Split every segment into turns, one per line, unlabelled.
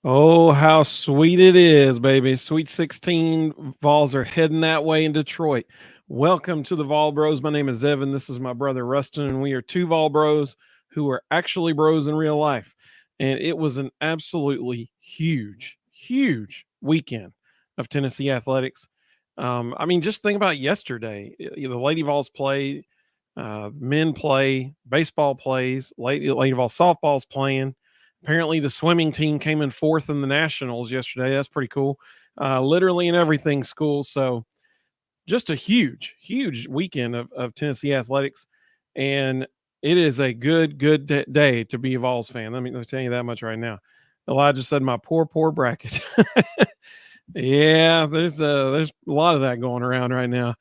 Oh, how sweet it is, baby. Sweet 16 Vols are heading that way in Detroit. Welcome to the Vol Bros. My name is Evan. This is my brother Rustin, and we are two Vol Bros who are actually bros in real life. And it was an absolutely huge weekend of Tennessee athletics. Just think about yesterday. The Lady Vols play, men play, baseball plays, Lady Vols softball's playing. Apparently, the swimming team came in fourth in the nationals yesterday. That's pretty cool. Literally in everything school. So just a huge weekend of Tennessee athletics. And it is a good day to be a Vols fan. Let me tell you that much right now. Elijah said, my poor bracket. Yeah, there's a lot of that going around right now.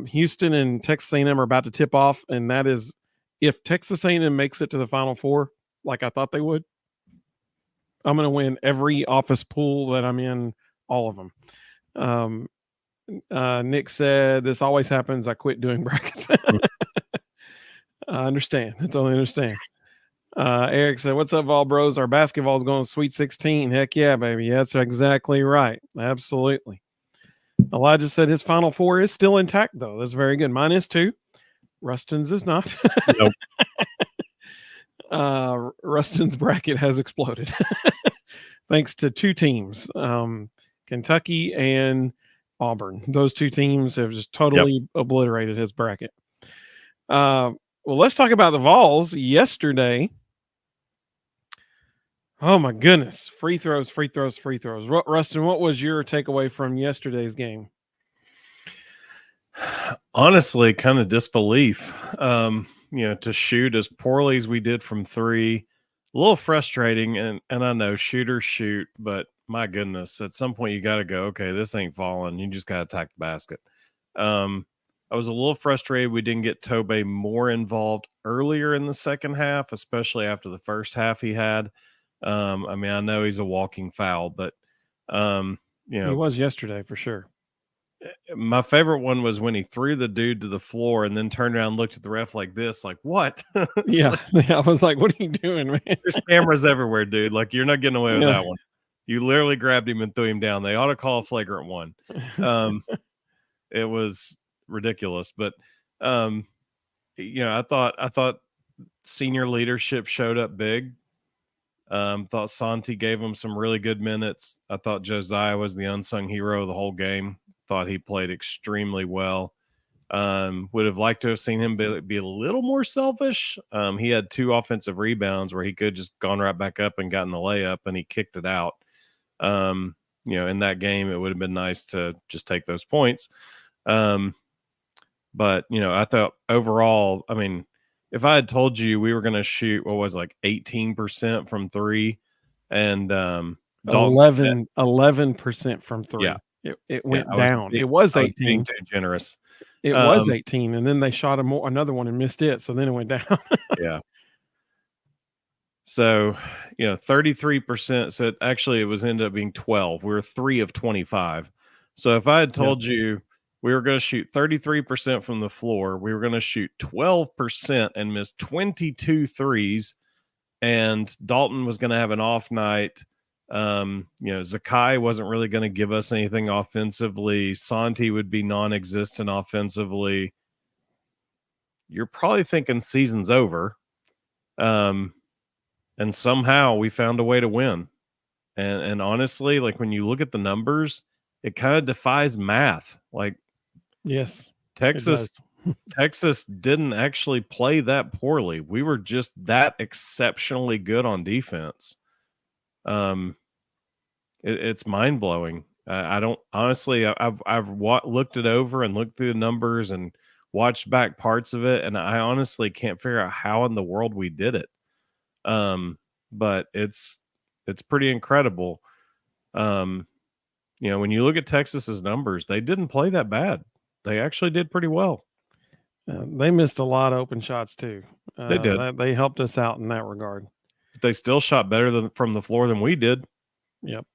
Houston and Texas A&M are about to tip off, and that is if Texas A&M makes it to the Final Four, like I thought they would, I'm going to win every office pool that I'm in, all of them. Nick said, this always happens. I quit doing brackets. I understand. I totally understand. Eric said, what's up, Vol Bros? Our basketball's going to Sweet 16. Heck yeah, baby. Yeah, that's exactly right. Absolutely. Elijah said his Final Four is still intact, though. That's very good. Mine is too. Rustin's is not.
Nope.
Rustin's bracket has exploded. Thanks to two teams, Kentucky and Auburn. Those two teams have just totally obliterated his bracket. Well, let's talk about the Vols yesterday. Oh, my goodness. Free throws. Rustin, what was your takeaway from yesterday's game?
Honestly, kind of disbelief. To shoot as poorly as we did from three, a little frustrating. And I know shooters shoot, but my goodness, at some point you got to go, okay, this ain't falling. You just got to attack the basket. I was a little frustrated we didn't get Tobe more involved earlier in the second half, especially after the first half he had. I know he's a walking foul, but
he was yesterday for sure.
My favorite one was when he threw the dude to the floor and then turned around and looked at the ref like this, like, what?
Yeah. I was like, what are you doing, man?
There's cameras everywhere, dude. Like, you're not getting away with that one. You literally grabbed him and threw him down. They ought to call a flagrant one. It was ridiculous. But, I thought senior leadership showed up big. Thought Santi gave him some really good minutes. I thought Josiah was the unsung hero of the whole game. Thought he played extremely well. Would have liked to have seen him be a little more selfish. He had 2 offensive rebounds where he could just gone right back up and gotten the layup, and he kicked it out. In that game, it would have been nice to just take those points. But, I thought overall, if I had told you we were going to shoot, 18% from 3 and
11% from 3.
Yeah.
It went down. It was 18.
Being too generous.
It was 18, and then they shot another one and missed it, so then it went down.
Yeah. So, 33%. So it was ended up being 12. We were 3 of 25. So if I had told you we were going to shoot 33% from the floor, we were going to shoot 12% and miss 22 threes, and Dalton was going to have an off night. Zakai wasn't really going to give us anything offensively. Santi would be non-existent offensively. You're probably thinking season's over. And somehow we found a way to win. And honestly, like when you look at the numbers, it kind of defies math. Like,
yes,
Texas didn't actually play that poorly. We were just that exceptionally good on defense. It's mind blowing. I don't honestly. I've looked it over and looked through the numbers and watched back parts of it, and I honestly can't figure out how in the world we did it. But it's pretty incredible. When you look at Texas's numbers, they didn't play that bad. They actually did pretty well.
They missed a lot of open shots too.
They did.
They helped us out in that regard.
But they still shot better from the floor than we did.
Yep.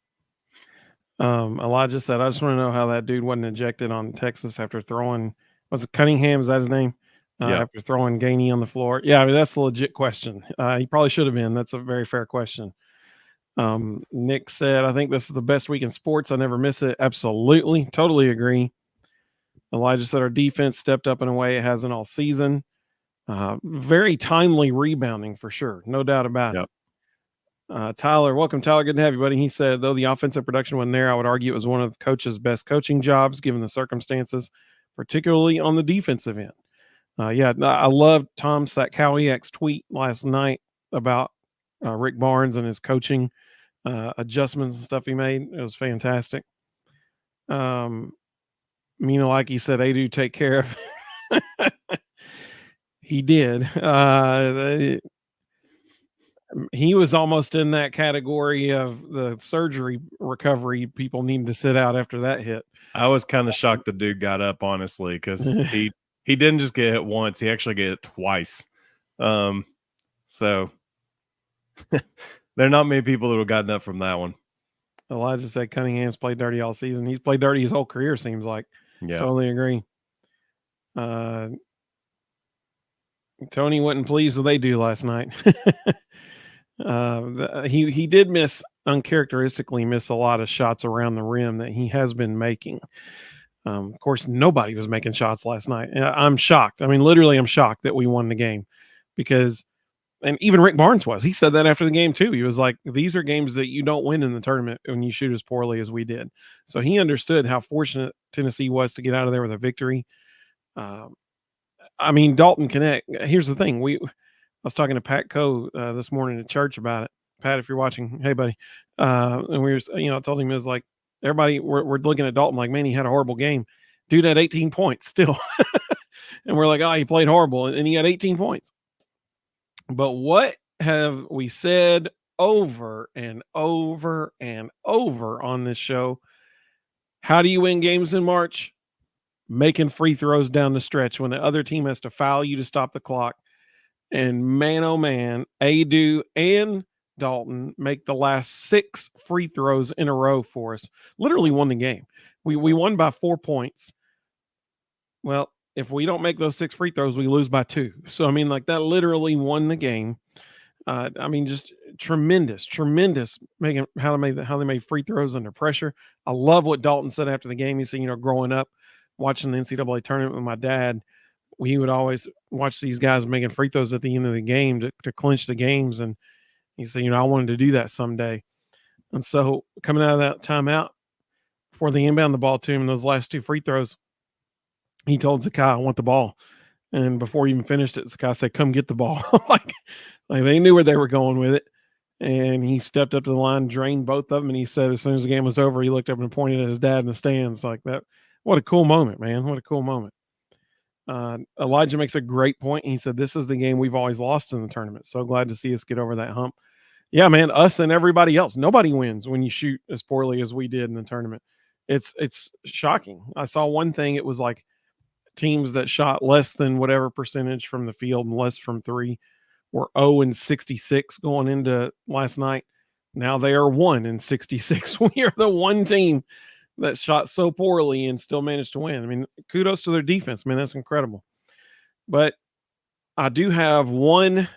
Elijah said, I just want to know how that dude wasn't ejected on Texas after throwing, was it Cunningham? Is that his name? After throwing Gainey on the floor. Yeah, that's a legit question. He probably should have been. That's a very fair question. Nick said, I think this is the best week in sports. I never miss it. Absolutely. Totally agree. Elijah said our defense stepped up in a way it hasn't all season. Very timely rebounding for sure. No doubt about it. Tyler, welcome, Tyler. Good to have you, buddy. He said, though the offensive production wasn't there, I would argue it was one of the coach's best coaching jobs given the circumstances, particularly on the defensive end. I loved Tom Satkowiak's tweet last night about Rick Barnes and his coaching adjustments and stuff he made. It was fantastic. Like he said, Adu, take care of. He did. He was almost in that category of the surgery recovery people needing to sit out after that hit.
I was kind of shocked the dude got up, honestly, because he didn't just get hit once; he actually get hit twice. So there are not many people that have gotten up from that one.
Elijah said Cunningham's played dirty all season. He's played dirty his whole career, seems like. Yeah, totally agree. Tony wasn't pleased with they do last night. He did uncharacteristically miss a lot of shots around the rim that he has been making. Of course, nobody was making shots last night. I'm shocked. I mean, literally, I'm shocked that we won the game because, and even Rick Barnes was. He said that after the game too. He was like, "These are games that you don't win in the tournament when you shoot as poorly as we did." So he understood how fortunate Tennessee was to get out of there with a victory. Dalton Connect. Here's the thing. I was talking to Pat Coe this morning at church about it. Pat, if you're watching, hey buddy. And we were, I told him it was like everybody we're looking at Dalton like, man, he had a horrible game. Dude had 18 points still. And we're like, oh, he played horrible, and he had 18 points. But what have we said over and over and over on this show? How do you win games in March? Making free throws down the stretch when the other team has to foul you to stop the clock. And man, oh man, Adu and Dalton make the last 6 free throws in a row for us. Literally won the game. We won by 4 points. Well, if we don't make those 6 free throws, we lose by 2. So, that literally won the game. Just tremendous making how they made free throws under pressure. I love what Dalton said after the game. He said, growing up, watching the NCAA tournament with my dad, we would always watch these guys making free throws at the end of the game to clinch the games. And he said, I wanted to do that someday. And so coming out of that timeout, before they inbound the ball to him in those last 2 free throws, he told Zakai, I want the ball. And before he even finished it, Zakai said, come get the ball. like they knew where they were going with it. And he stepped up to the line, drained both of them. And he said, as soon as the game was over, he looked up and pointed at his dad in the stands like that. What a cool moment, man. What a cool moment. Elijah makes a great point. He said, this is the game we've always lost in the tournament. So glad to see us get over that hump. Yeah, man, us and everybody else. Nobody wins when you shoot as poorly as we did in the tournament. It's shocking. I saw one thing. It was like teams that shot less than whatever percentage from the field and less from 3 were 0-66 going into last night. Now they are 1-66. We are the one team that shot so poorly and still managed to win. Kudos to their defense, man. That's incredible. But I do have one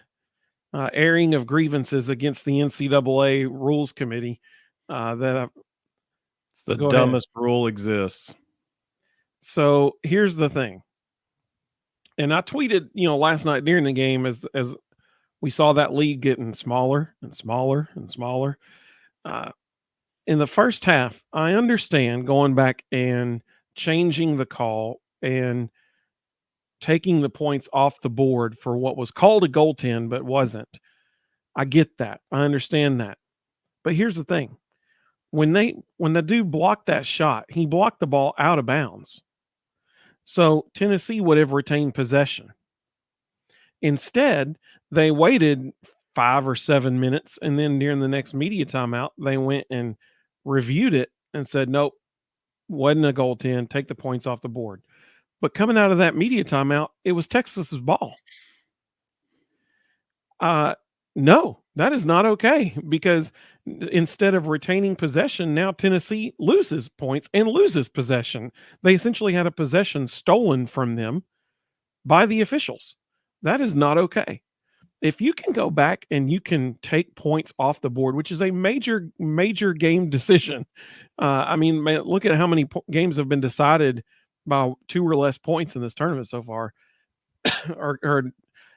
airing of grievances against the NCAA Rules Committee.
It's the dumbest rule exists.
So here's the thing. And I tweeted, last night during the game as we saw that league getting smaller and smaller and smaller. In the first half, I understand going back and changing the call and taking the points off the board for what was called a goaltend but wasn't. I get that. I understand that. But here's the thing. When the dude blocked that shot, he blocked the ball out of bounds. So Tennessee would have retained possession. Instead, they waited 5 or 7 minutes, and then during the next media timeout, they went and reviewed it and said, nope, wasn't a goaltend, take the points off the board. But coming out of that media timeout, it was Texas's ball. No, that is not okay, because instead of retaining possession, now Tennessee loses points and loses possession. They essentially had a possession stolen from them by the officials. That is not okay. if you can go back and you can take points off the board, which is a major game decision. I mean, man, look at how many games have been decided by 2 or less points in this tournament so far, or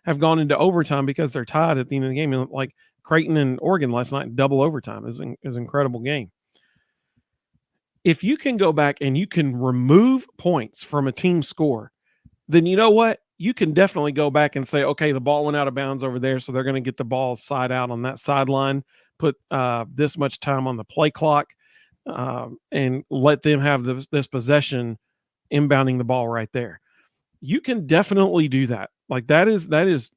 have gone into overtime because they're tied at the end of the game. Like Creighton and Oregon last night, double overtime is an incredible game. If you can go back and you can remove points from a team score, then you know what? You can definitely go back and say, okay, the ball went out of bounds over there, so they're going to get the ball side out on that sideline, put this much time on the play clock, and let them have this possession inbounding the ball right there. You can definitely do that. Like that is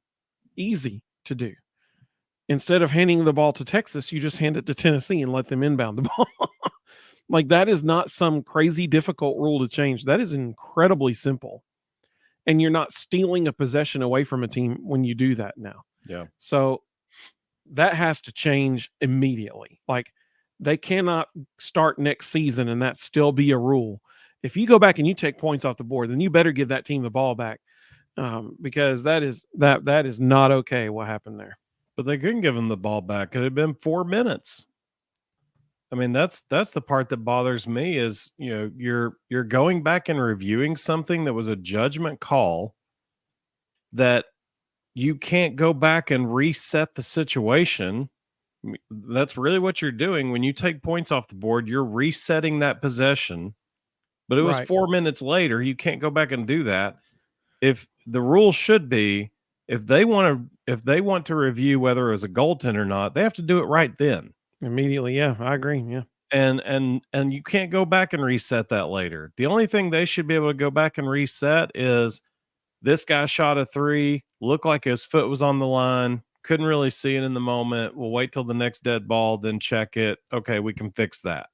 easy to do. Instead of handing the ball to Texas, you just hand it to Tennessee and let them inbound the ball. Like that is not some crazy difficult rule to change. That is incredibly simple. And you're not stealing a possession away from a team when you do that now.
Yeah.
So that has to change immediately. Like they cannot start next season and that still be a rule. If you go back and you take points off the board, then you better give that team the ball back, because that is not okay what happened there.
But they couldn't give them the ball back. It had been 4 minutes. I mean, that's the part that bothers me is, you're going back and reviewing something that was a judgment call that you can't go back and reset the situation. That's really what you're doing. When you take points off the board, you're resetting that possession. But it was 4 minutes later. You can't go back and do that. If the rule should be, if they want to review whether it was a goaltender or not, they have to do it right then.
Immediately, yeah, I agree. Yeah.
And you can't go back and reset that later. The only thing they should be able to go back and reset is this guy shot a 3, looked like his foot was on the line, couldn't really see it in the moment. We'll wait till the next dead ball, then check it. Okay, we can fix that.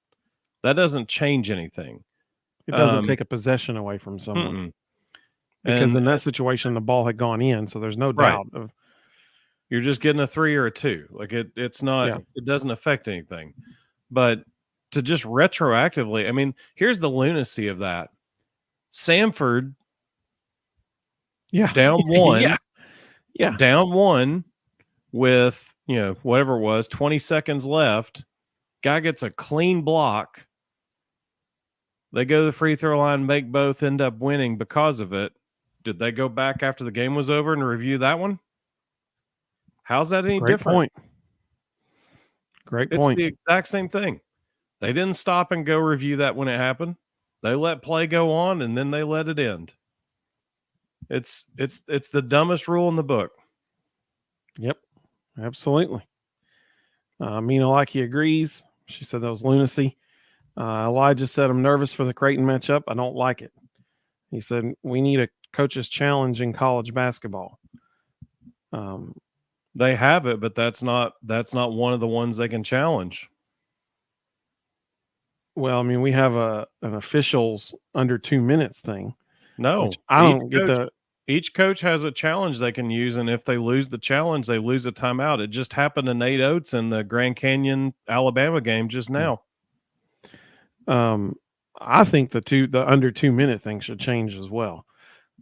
That doesn't change anything.
It doesn't take a possession away from someone. Because in that situation, the ball had gone in, so there's no doubt of.
You're just getting a 3 or a 2. Like it's not, It doesn't affect anything. But to just retroactively, I mean, here's the lunacy of that. Samford, down 1, down 1 with, whatever it was, 20 seconds left. Guy gets a clean block. They go to the free throw line, make both, end up winning because of it. Did they go back after the game was over and review that one? How's that any different?
Great point.
It's the exact same thing. They didn't stop and go review that when it happened. They let play go on and then they let it end. It's the dumbest rule in the book.
Yep, absolutely. Mina Lackey agrees. She said that was lunacy. Elijah said, I'm nervous for the Creighton matchup. I don't like it. He said, we need a coach's challenge in college basketball.
They have it, but that's not one of the ones they can challenge.
Well, I mean, we have an officials under 2 minutes thing.
No,
I don't get that.
Each coach has a challenge they can use, and if they lose the challenge, they lose a timeout. It just happened to Nate Oates in the Grand Canyon, Alabama game just now.
I think the under 2 minute thing should change as well.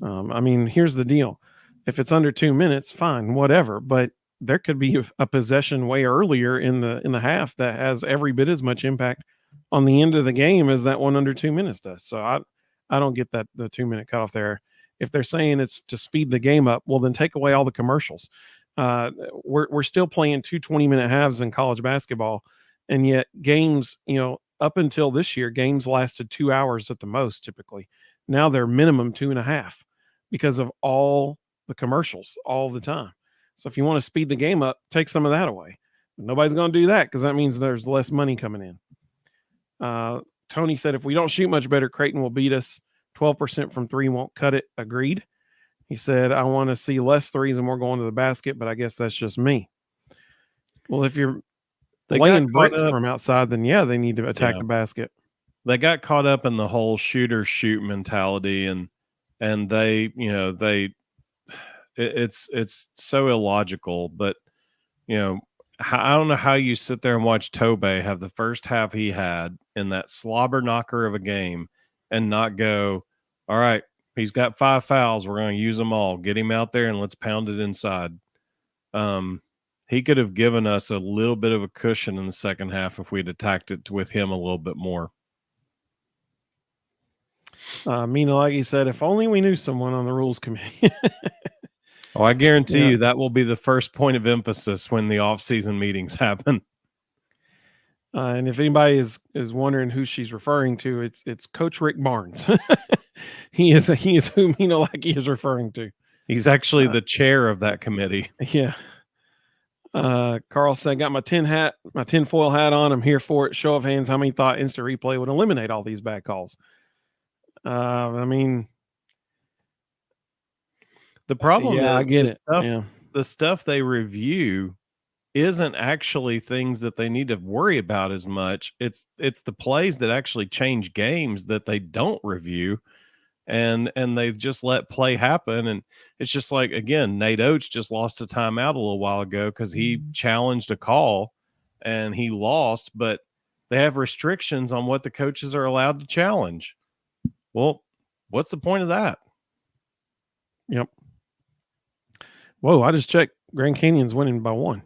I mean, here's the deal. If it's under 2 minutes, fine, whatever. But there could be a possession way earlier in the half that has every bit as much impact on the end of the game as that one under 2 minutes does. So I don't get that the 2 minute cutoff there. If they're saying it's to speed the game up, well, then take away all the commercials. We're still playing 2 20-minute halves in college basketball, and yet games, up until this year, games lasted 2 hours at the most typically. Now they're minimum 2.5 because of all the commercials all the time. So if you want to speed the game up, take some of that away. But nobody's going to do that because that means there's less money coming in. Tony said, if we don't shoot much better, Creighton will beat us. 12% from 3 won't cut it. Agreed. He said, I want to see less threes and more going to the basket, but I guess that's just me. Well, if you're laying bricks from outside, then they need to attack the basket.
They got caught up in the whole shoot mentality, and they, it's so illogical. But I don't know how you sit there and watch Tobey have the first half he had in that slobber knocker of a game and not go, all right, he's got 5 fouls. We're going to use them all. Get him out there and let's pound it inside. He could have given us a little bit of a cushion in the second half if we'd attacked it with him a little bit more.
Mina, like he said, if only we knew someone on the rules committee.
Oh, I guarantee you that will be the first point of emphasis when the off-season meetings happen.
And if anybody is wondering who she's referring to, it's Coach Rick Barnes. he is who Mina Lackey is referring to.
He's actually the chair of that committee.
Yeah. Carl said, "Got my tinfoil hat on. I'm here for it. Show of hands. How many thought instant replay would eliminate all these bad calls?" I mean,
the problem is
I get it.
The stuff they review isn't actually things that they need to worry about as much. It's the plays that actually change games that they don't review, and they just let play happen. And it's just like, again, Nate Oates just lost a timeout a little while ago because he challenged a call and he lost, but they have restrictions on what the coaches are allowed to challenge. Well, what's the point of that?
Yep. Whoa, I just checked. Grand Canyon's winning by 1.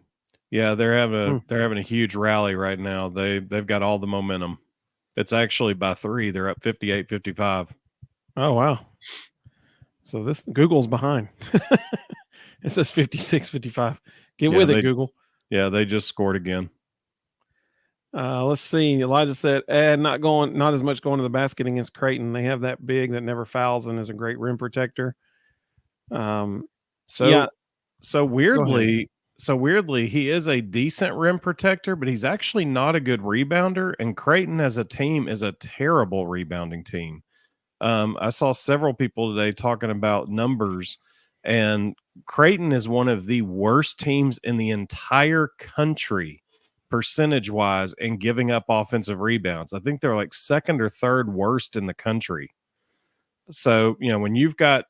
Yeah, they're having a huge rally right now. They've got all the momentum. It's actually by 3. They're up 58-55.
Oh, wow. So this Google's behind. It says 56-55. Get with it, Google.
Yeah, they just scored again.
Let's see. Elijah said, not as much going to the basket against Creighton. They have that big that never fouls and is a great rim protector.
So weirdly, he is a decent rim protector, but he's actually not a good rebounder. And Creighton as a team is a terrible rebounding team. I saw several people today talking about numbers, and Creighton is one of the worst teams in the entire country, percentage-wise, in giving up offensive rebounds. I think they're like second or third worst in the country. So, when you've got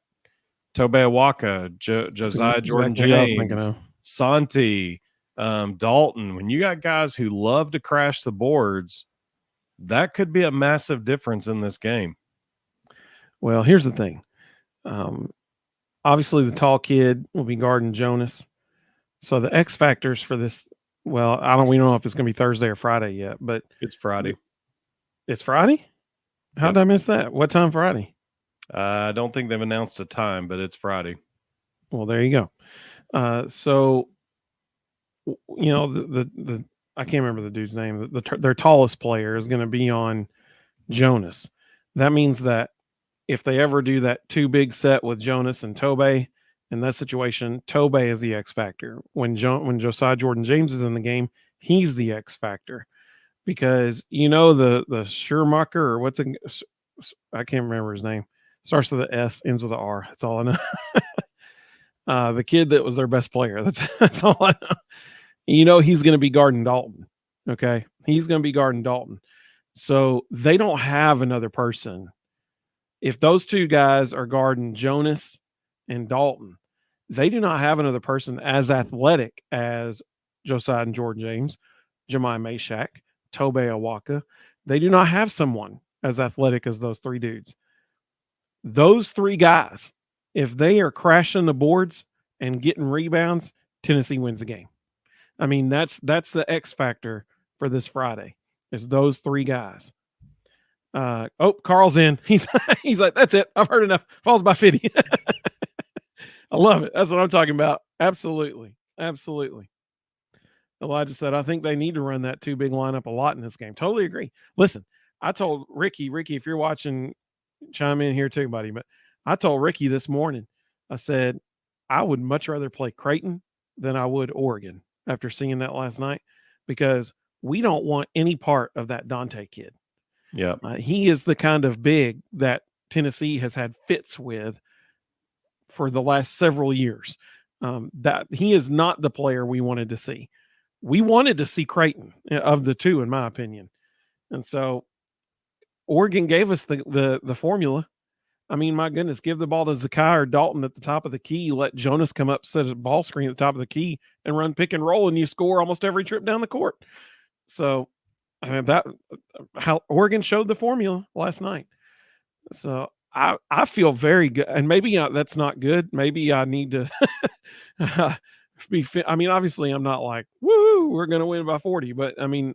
Tobe Awaka, Josiah Jordan-James, Santi, Dalton, when you got guys who love to crash the boards, that could be a massive difference in this game.
Well, here's the thing. Obviously, the tall kid will be guarding Jonas. So the X factors for this, well, we don't know if it's going to be Thursday or Friday yet, but
it's Friday.
It's Friday? How did I miss that? What time Friday?
I don't think they've announced a time, but it's Friday.
Well, there you go. So, the I can't remember the dude's name. Their tallest player is going to be on Jonas. That means that if they ever do that 2 big set with Jonas and Tobe, in that situation, Tobe is the X factor. When Josiah Jordan-James is in the game, he's the X factor, because the Schumacher, or I can't remember his name. Starts with an S, ends with an R. That's all I know. The kid that was their best player. That's all I know. He's going to be guarding Dalton. Okay, he's going to be guarding Dalton. So they don't have another person. If those 2 guys are guarding Jonas and Dalton, they do not have another person as athletic as Josiah and Jordan-James, Jemai Mashak, Tobe Awaka. They do not have someone as athletic as those 3 dudes. Those 3 guys, if they are crashing the boards and getting rebounds, Tennessee wins the game. I mean, that's the X factor for this Friday. It's those 3 guys. Carl's in. He's like, that's it. I've heard enough. Falls by 50. I love it. That's what I'm talking about. Absolutely. Absolutely. Elijah said, I think they need to run that 2 big lineup a lot in this game. Totally agree. Listen, I told Ricky, if you're watching, chime in here too, buddy. But I told Ricky this morning, I said, I would much rather play Creighton than I would Oregon after seeing that last night, because we don't want any part of that Dante kid.
Yeah.
He is the kind of big that Tennessee has had fits with for the last several years. That he is not the player we wanted to see. We wanted to see Creighton of the 2, in my opinion. And so Oregon gave us the formula. I mean, my goodness, give the ball to Zakai or Dalton at the top of the key. Let Jonas come up, set a ball screen at the top of the key, and run pick and roll, and you score almost every trip down the court. So how Oregon showed the formula last night. So I feel very good, and maybe that's not good. Maybe I need to I mean, obviously, I'm not like, woo, we're going to win by 40, but I mean,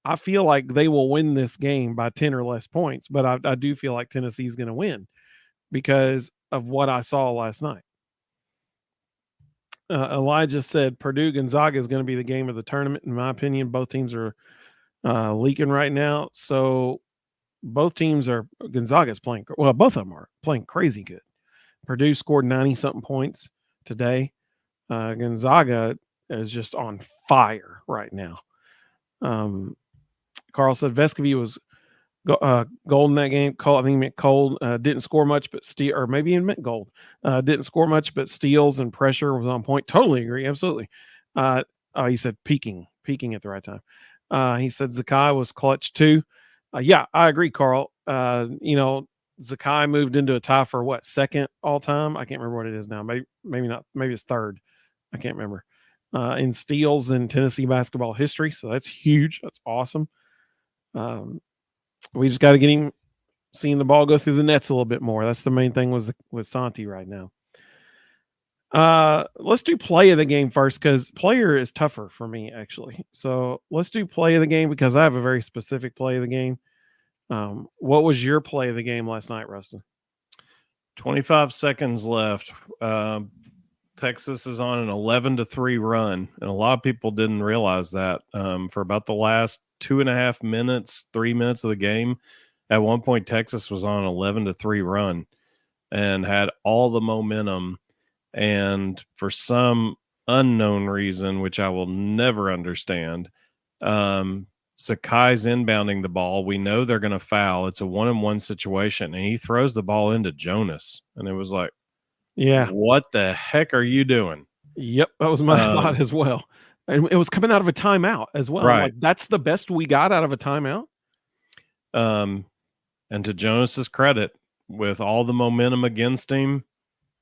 I feel like they will win this game by 10 or less points, but I do feel like Tennessee's going to win because of what I saw last night. Elijah said Purdue Gonzaga is going to be the game of the tournament. In my opinion, both teams are leaking right now. So both teams are Gonzaga's playing. Well, both of them are playing crazy good. Purdue scored 90 something points today. Gonzaga is just on fire right now. Carl said Vescovy was gold in that game. I think he meant cold. Didn't score much, but steal, or maybe he meant gold. Didn't score much, but steals and pressure was on point. Totally agree. Absolutely. He said peaking at the right time. He said Zakai was clutch too. Yeah, I agree, Carl. Zakai moved into a tie for what, second all time? I can't remember what it is now. Maybe not. Maybe it's third. I can't remember. In steals in Tennessee basketball history. So that's huge. That's awesome. We just got to get him seeing the ball go through the nets a little bit more. That's the main thing with Santi right now. Let's do play of the game first because player is tougher for me, actually. So let's do play of the game because I have a very specific play of the game. What was your play of the game last night, Rustin?
25 seconds left. Texas is on an 11-3 run, and a lot of people didn't realize that. For about the last 2.5 minutes, 3 minutes of the game, at one point Texas was on an 11-3 run and had all the momentum. And for some unknown reason, which I will never understand, Sakai's inbounding the ball. We know they're going to foul. It's a 1-on-1 situation, and he throws the ball into Jonas, and it was like,
yeah,
what the heck are you doing?
Yep, that was my thought as well. And it was coming out of a timeout as well.
Right.
Like, that's the best we got out of a timeout.
And to Jonas's credit, with all the momentum against him,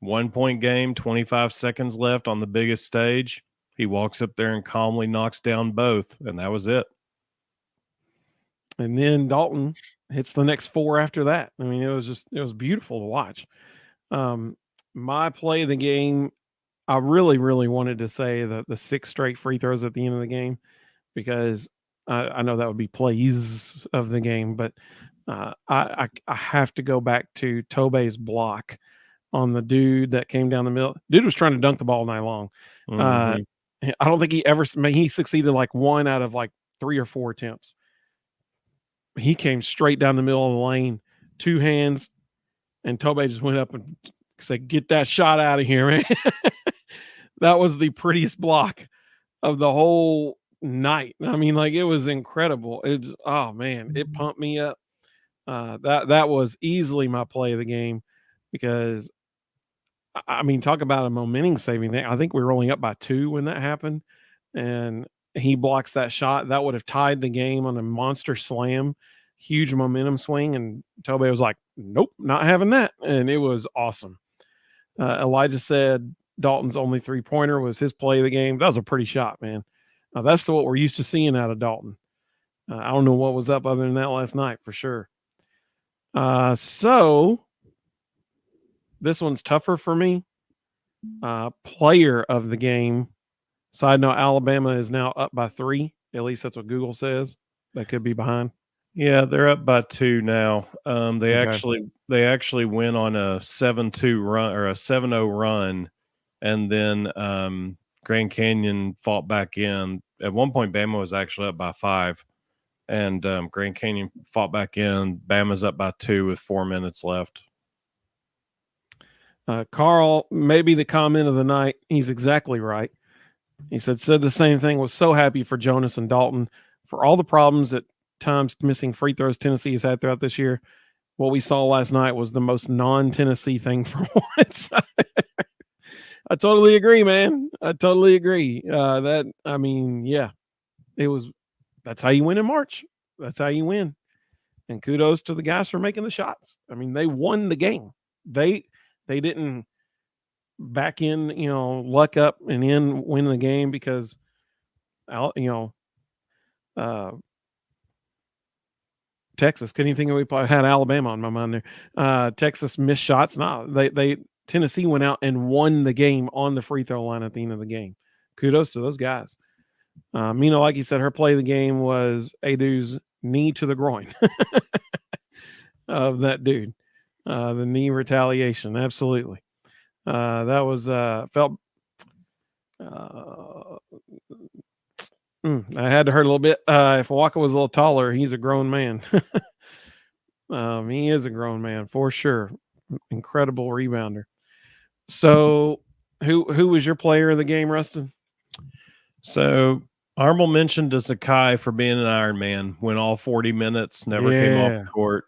1-point game, 25 seconds left on the biggest stage, he walks up there and calmly knocks down both, and that was it.
And then Dalton hits the next 4 after that. I mean, it was beautiful to watch. My play of the game, I really, really wanted to say the 6 straight free throws at the end of the game because I know that would be plays of the game, but I have to go back to Tobey's block on the dude that came down the middle. Dude was trying to dunk the ball all night long. I don't think he succeeded like 1 out of like 3 or 4 attempts. He came straight down the middle of the lane, 2 hands, and Tobey just went up and said, "Get that shot out of here, man." That was the prettiest block of the whole night. I mean, like, it was incredible. Oh man, it pumped me up. That was easily my play of the game because, I mean, talk about a momentum saving thing. I think we were only up by 2 when that happened, and he blocks that shot. That would have tied the game on a monster slam, huge momentum swing. And Tobey was like, "Nope, not having that." And it was awesome. Elijah said Dalton's only 3-pointer was his play of the game. That was a pretty shot, man. That's what we're used to seeing out of Dalton. I don't know what was up other than that last night for sure. So this one's tougher for me. Player of the game. Side note, Alabama is now up by 3. At least that's what Google says. They could be behind.
Yeah, they're up by 2 now. They actually went on a 7-2 run or a 7-0 run, and then Grand Canyon fought back in. At one point, Bama was actually up by 5, and Grand Canyon fought back in. Bama's up by 2 with 4 minutes left.
Carl, maybe the comment of the night. He's exactly right. He said the same thing. Was so happy for Jonas and Dalton for all the problems at times missing free throws Tennessee has had throughout this year. What we saw last night was the most non-Tennessee thing for once. I totally agree, man. I totally agree. That's how you win in March. That's how you win. And kudos to the guys for making the shots. I mean, they won the game. They didn't back in, luck up and in win the game because, Texas. Couldn't even think we probably had Alabama on my mind there. Texas missed shots. No, Tennessee went out and won the game on the free throw line at the end of the game. Kudos to those guys. Like you said, her play of the game was Adu's knee to the groin of that dude. The knee retaliation, absolutely. That was felt. I had to hurt a little bit. If Waka was a little taller, he's a grown man. He is a grown man for sure. Incredible rebounder. So, who was your player of the game, Rustin?
So, honorable mention to Sakai for being an Iron Man. Went all 40 minutes, never came off the court.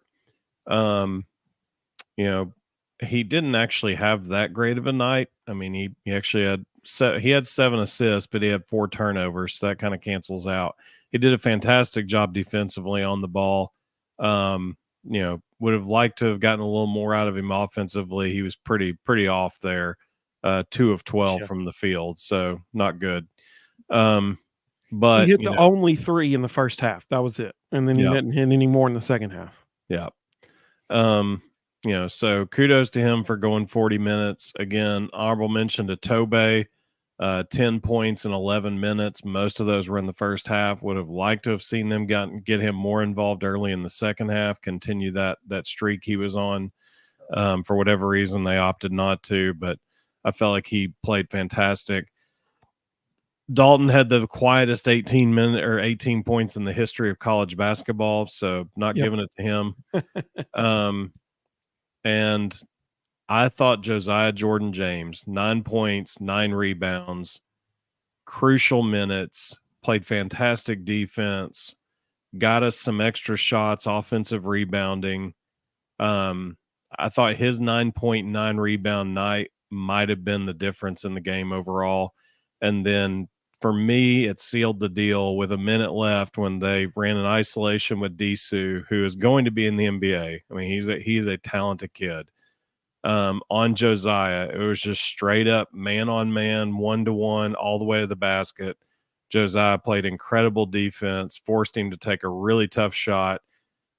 He didn't actually have that great of a night. I mean, he actually had 7 assists, but he had 4 turnovers, so that kind of cancels out. He did a fantastic job defensively on the ball. Would have liked to have gotten a little more out of him offensively. He was pretty off there. 2 of 12 from the field, so not good. But
he hit the only 3 in the first half. That was it, and then he didn't hit any more in the second half.
Yeah. So kudos to him for going 40 minutes. Again, honorable mention to Tobe, 10 points in 11 minutes. Most of those were in the first half. Would have liked to have seen them get him more involved early in the second half, continue that streak he was on. For whatever reason, they opted not to, but I felt like he played fantastic. Dalton had the quietest 18 points in the history of college basketball, so not giving it to him. And I thought Josiah Jordan-James, 9 points, 9 rebounds, crucial minutes, played fantastic defense, got us some extra shots, offensive rebounding. I thought his 9.9 rebound night might have been the difference in the game overall. And then for me, it sealed the deal with a minute left when they ran an isolation with Disu, who is going to be in the NBA. I mean, he's a talented kid. On Josiah, it was just straight up man on man, 1-to-1, all the way to the basket. Josiah played incredible defense, forced him to take a really tough shot,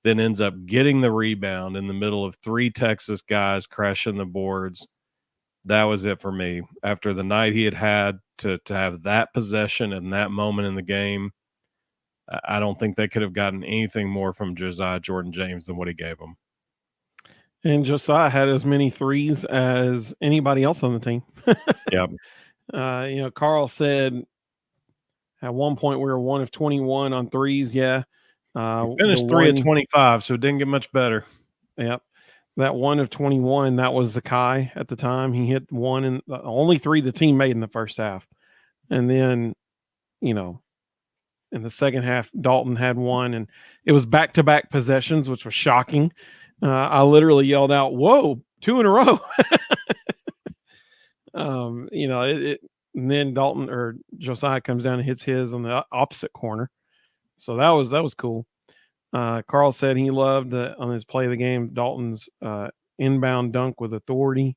then ends up getting the rebound in the middle of 3 Texas guys crashing the boards. That was it for me. After the night he had to have that possession and that moment in the game, I don't think they could have gotten anything more from Josiah Jordan-James than what he gave them.
And Josiah had as many threes as anybody else on the team.
Yeah.
Carl said at one point we were 1 of 21 on threes. Yeah.
We finished 3 of 25, so it didn't get much better.
Yep. That 1 of 21, that was Zakai at the time. He hit 1 and the only 3 the team made in the first half. And then, in the second half, Dalton had 1, and it was back-to-back possessions, which was shocking. I literally yelled out, "Whoa, 2 in a row." And then Dalton or Josiah comes down and hits his on the opposite corner. So that was cool. Carl said he loved on his play of the game Dalton's inbound dunk with authority.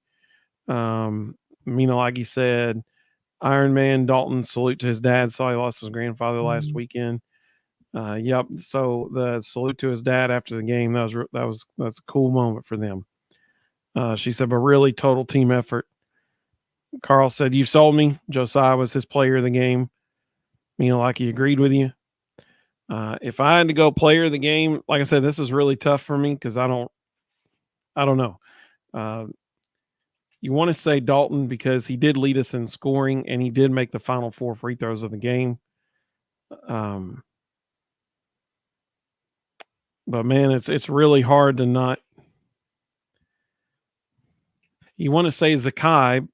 Like he said, Iron Man Dalton, salute to his dad. Saw he lost his grandfather last weekend. Yep. So the salute to his dad after the game, that's a cool moment for them. She said, but really total team effort. Carl said, "You sold me." Josiah was his player of the game. Like he agreed with you. If I had to go player of the game, like I said, this is really tough for me because I don't know. You want to say Dalton because he did lead us in scoring and he did make the final 4 free throws of the game. But man, it's really hard to not. You want to say Zakai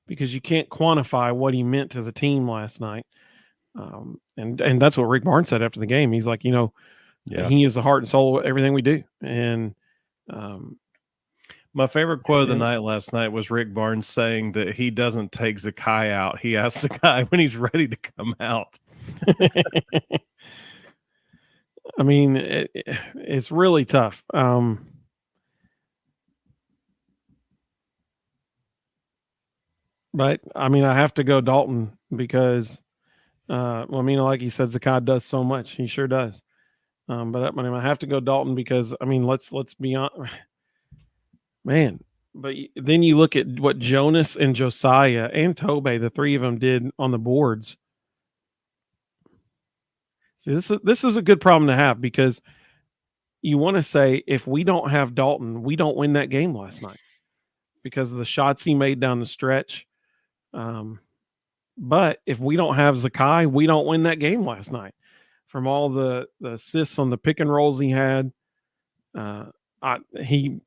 because you can't quantify what he meant to the team last night. And that's what Rick Barnes said after the game. He's like, he is the heart and soul of everything we do. And
my favorite quote of the night last night was Rick Barnes saying that he doesn't take Zakai out. He asks Zakai when he's ready to come out.
I mean, it's really tough. But I mean, I have to go Dalton because, like he said, Zakai does so much. He sure does. But I have to go Dalton because, let's be honest, man, But then you look at what Jonas and Josiah and Tobey, the three of them, did on the boards. See, this is a good problem to have, because you want to say, if we don't have Dalton, we don't win that game last night because of the shots he made down the stretch. But if we don't have Zakai, we don't win that game last night. From all the assists on the pick and rolls he had, he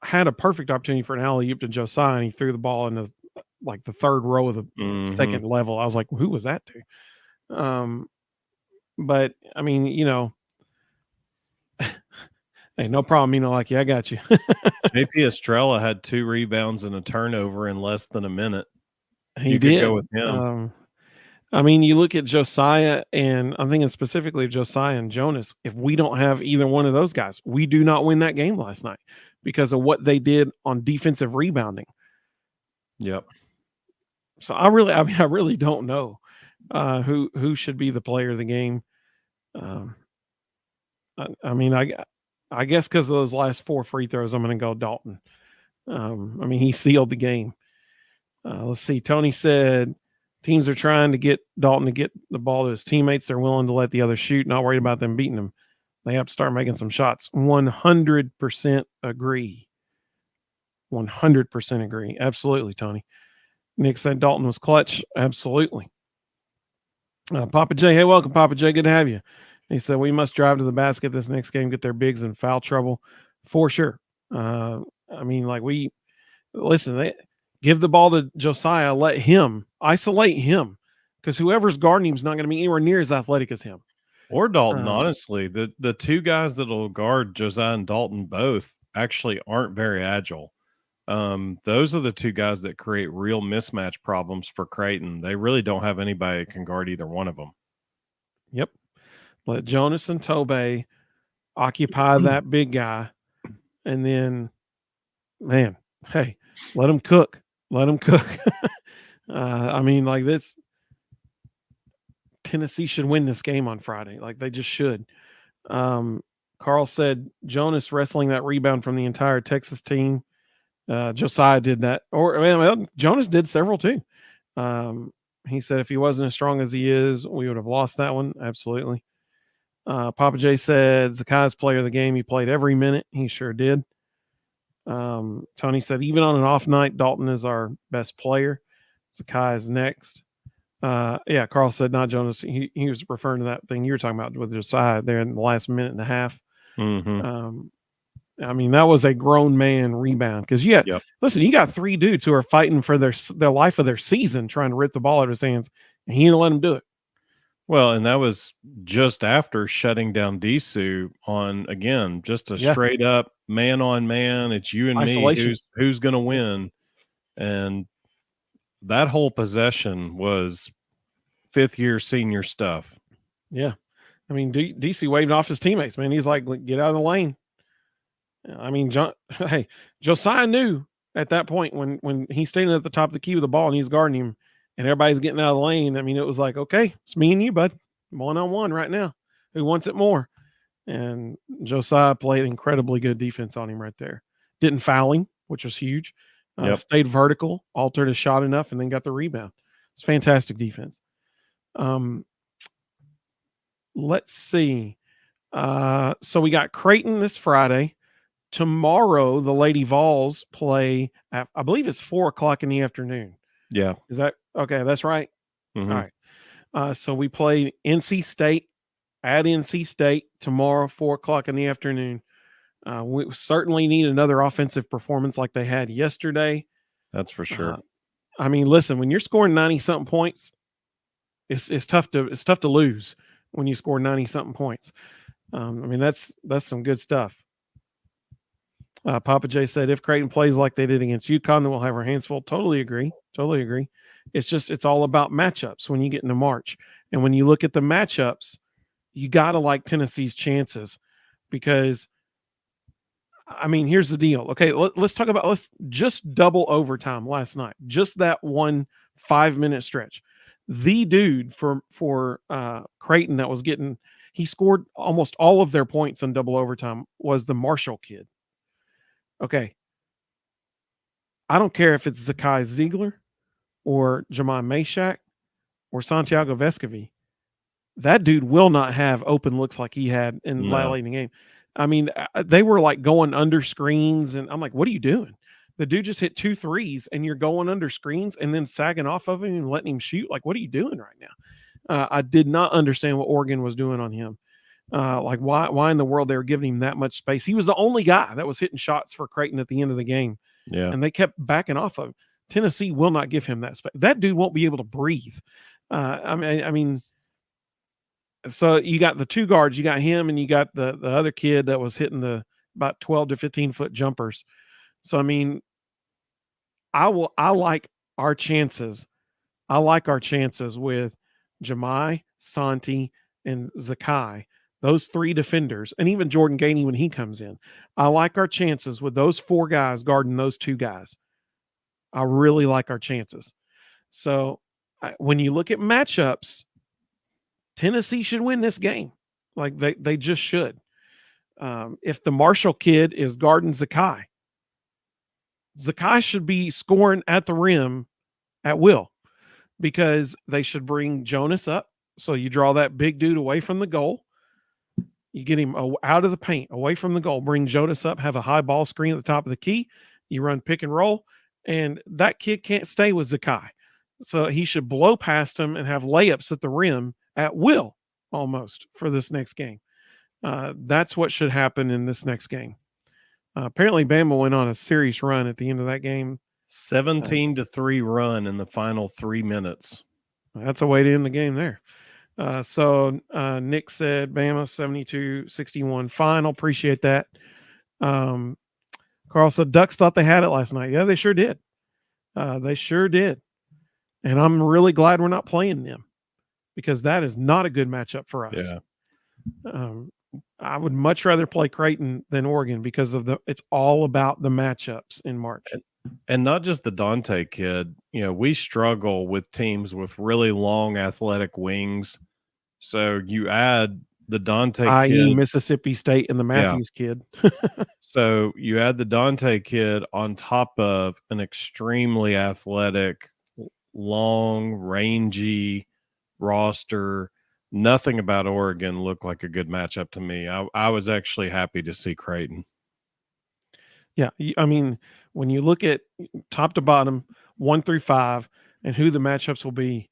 had a perfect opportunity for an alley-oop to Josiah, and he threw the ball into like the third row of the second level. I was like, who was that to? But I mean, hey, no problem. Like, yeah, I got you.
JP Estrella had 2 rebounds and a turnover in less than a minute.
He did. Could go with him. I mean, you look at Josiah, and I'm thinking specifically of Josiah and Jonas. If we don't have either one of those guys, we do not win that game last night because of what they did on defensive rebounding.
Yep.
So I really don't know who should be the player of the game. I guess because of those last 4 free throws, I'm going to go Dalton. He sealed the game. Let's see. Tony said teams are trying to get Dalton to get the ball to his teammates. They're willing to let the others shoot, not worried about them beating them. They have to start making some shots. 100% agree. 100% agree. Absolutely, Tony. Nick said Dalton was clutch. Absolutely. Papa J. Hey, welcome, Papa J. Good to have you. He said, we must drive to the basket this next game, get their bigs in foul trouble for sure. They give the ball to Josiah, let him isolate him, because whoever's guarding him is not going to be anywhere near as athletic as him.
Or Dalton, honestly. The 2 guys that will guard Josiah and Dalton both actually aren't very agile. Those are the 2 guys that create real mismatch problems for Creighton. They really don't have anybody that can guard either one of them.
Yep. Let Jonas and Tobey occupy that big guy, and then, man, hey, let them cook. Let them cook. This, Tennessee should win this game on Friday. Like, they just should. Carl said Jonas wrestling that rebound from the entire Texas team. Josiah did that, Jonas did several too. He said if he wasn't as strong as he is, we would have lost that one. Absolutely. Papa J said Zakai's player of the game. He played every minute. He sure did. Tony said even on an off night, Dalton is our best player. Zakai is next. Carl said not Jonas. He was referring to that thing you were talking about with Josiah there in the last minute and a half. That was a grown man rebound, because listen, you got 3 dudes who are fighting for their life of their season, trying to rip the ball out of his hands, and he didn't let him do it.
Well, and that was just after shutting down Disu on, again, just a straight up man on man. It's you and isolation. Me who's going to win. And that whole possession was 5th year senior stuff.
Yeah. DC waved off his teammates, man. He's like, get out of the lane. Josiah knew at that point when he's standing at the top of the key with the ball and he's guarding him and everybody's getting out of the lane. It was like, okay, it's me and you, bud. 1-on-1 right now. Who wants it more? And Josiah played incredibly good defense on him right there. Didn't foul him, which was huge. Stayed vertical, altered his shot enough, and then got the rebound. It's fantastic defense. Let's see. So we got Creighton this Friday. Tomorrow, the Lady Vols play at, I believe it's 4:00 in the afternoon.
Yeah.
Is that okay? That's right.
Mm-hmm.
All right. So we play NC State at NC State tomorrow, 4:00 in the afternoon. We certainly need another offensive performance like they had yesterday.
That's for sure.
Listen, when you're scoring 90-something points, it's tough to lose when you score 90-something points. That's some good stuff. Papa J said, if Creighton plays like they did against UConn, then we'll have our hands full. Totally agree. It's all about matchups when you get into March. And when you look at the matchups, you got to like Tennessee's chances, because, here's the deal. Okay, let's just double overtime last night. Just that one 5-minute stretch. The dude for Creighton that was he scored almost all of their points in double overtime was the Marshall kid. Okay. I don't care if it's Zakai Ziegler or Jamon Meshack or Santiago Vescovi. That dude will not have open looks like he had in the late in the game. I mean, they were like going under screens, and I'm like, what are you doing? The dude just hit 2 threes, and you're going under screens and then sagging off of him and letting him shoot. Like, what are you doing right now? I did not understand what Oregon was doing on him. Like, why in the world they were giving him that much space? He was the only guy that was hitting shots for Creighton at the end of the game.
Yeah.
And they kept backing off of him. Tennessee will not give him that space. That dude won't be able to breathe. I mean, so you got the 2 guards, you got him, and you got the other kid that was hitting the about 12 to 15 foot jumpers. So, I mean, I like our chances. I like our chances with Jamai, Santi, and Zakai, those 3 defenders, and even Jordan Gainey when he comes in. I like our chances with those 4 guys guarding those 2 guys. I really like our chances. So when you look at matchups, Tennessee should win this game. Like they just should. If the Marshall kid is guarding Zakai should be scoring at the rim at will, because they should bring Jonas up. So you draw that big dude away from the goal. You get him out of the paint, away from the goal, bring Jonas up, have a high ball screen at the top of the key. You run pick and roll, and that kid can't stay with Zakai. So he should blow past him and have layups at the rim at will almost for this next game. That's what should happen in this next game. Apparently Bama went on a serious run at the end of that game.
17-3 run in the final 3 minutes.
That's a way to end the game there. So Nick said Bama 72-61 final. Appreciate that. Carl said Ducks thought they had it last night. Yeah, they sure did. They sure did. And I'm really glad we're not playing them, because that is not a good matchup for us.
Yeah.
I would much rather play Creighton than Oregon, because of it's all about the matchups in March.
And not just the Dante kid. You know, we struggle with teams with really long athletic wings. So you add the Dante
i.e.
kid,
Mississippi State and the Matthews kid.
So you add the Dante kid on top of an extremely athletic, long, rangy roster. Nothing about Oregon looked like a good matchup to me. I was actually happy to see Creighton.
Yeah, I mean, when you look at top to bottom, 1 through 5, and who the matchups will be,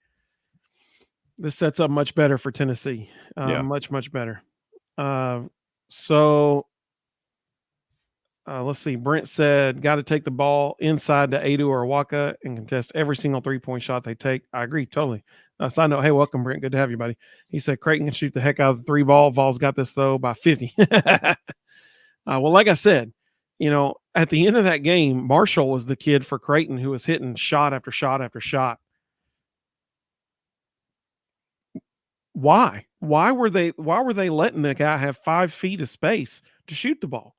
this sets up much better for Tennessee. Much, much better. Let's see. Brent said, got to take the ball inside to Adu or Waka and contest every single 3-point shot they take. I agree, totally. Side note, hey, welcome, Brent. Good to have you, buddy. He said Creighton can shoot the heck out of the 3 ball. Vols got this, though, by 50. Well, like I said, you know, at the end of that game, Marshall was the kid for Creighton who was hitting shot after shot after shot. Why? Why were they letting the guy have 5 feet of space to shoot the ball?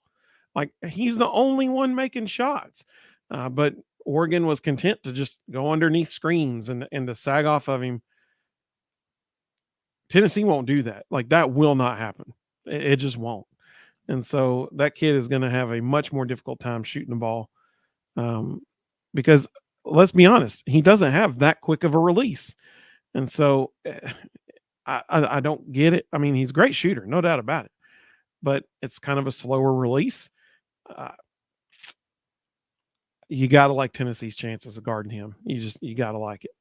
Like, he's the only one making shots. But Oregon was content to just go underneath screens and to sag off of him. Tennessee won't do that. Like, that will not happen. It just won't. And so that kid is going to have a much more difficult time shooting the ball, because let's be honest, he doesn't have that quick of a release. And so I don't get it. I mean, he's a great shooter, no doubt about it, but it's kind of a slower release. You got to like Tennessee's chances of guarding him. You got to like it.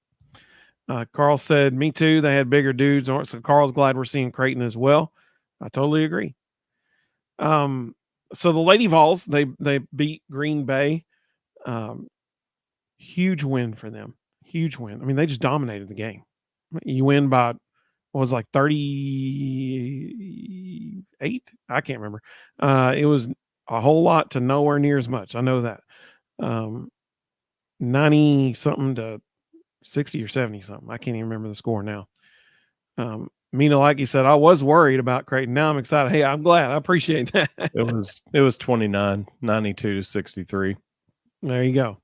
Carl said, me too. They had bigger dudes. So Carl's glad we're seeing Creighton as well. I totally agree. So the Lady Vols, they beat Green Bay. Huge win for them. Huge win. I mean, they just dominated the game. You win by, what was like 38? I can't remember. It was a whole lot to nowhere near as much. I know that. 90 something to 60 or 70 something. I can't even remember the score now. Mina, like he said, I was worried about Creighton. Now I'm excited. Hey, I'm glad. I appreciate that.
It was 29, 92 to 63.
There you go.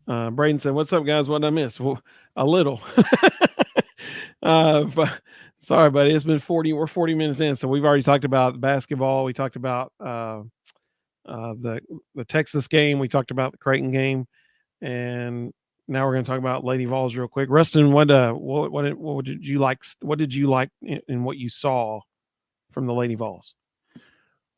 Braden said, what's up, guys? What did I miss? Well, a little. But sorry, buddy. It's been 40. We're 40 minutes in. So we've already talked about basketball. We talked about the Texas game. We talked about the Creighton game. And now we're going to talk about Lady Vols real quick. Rustin, what did you like? What did you like in what you saw from the Lady Vols?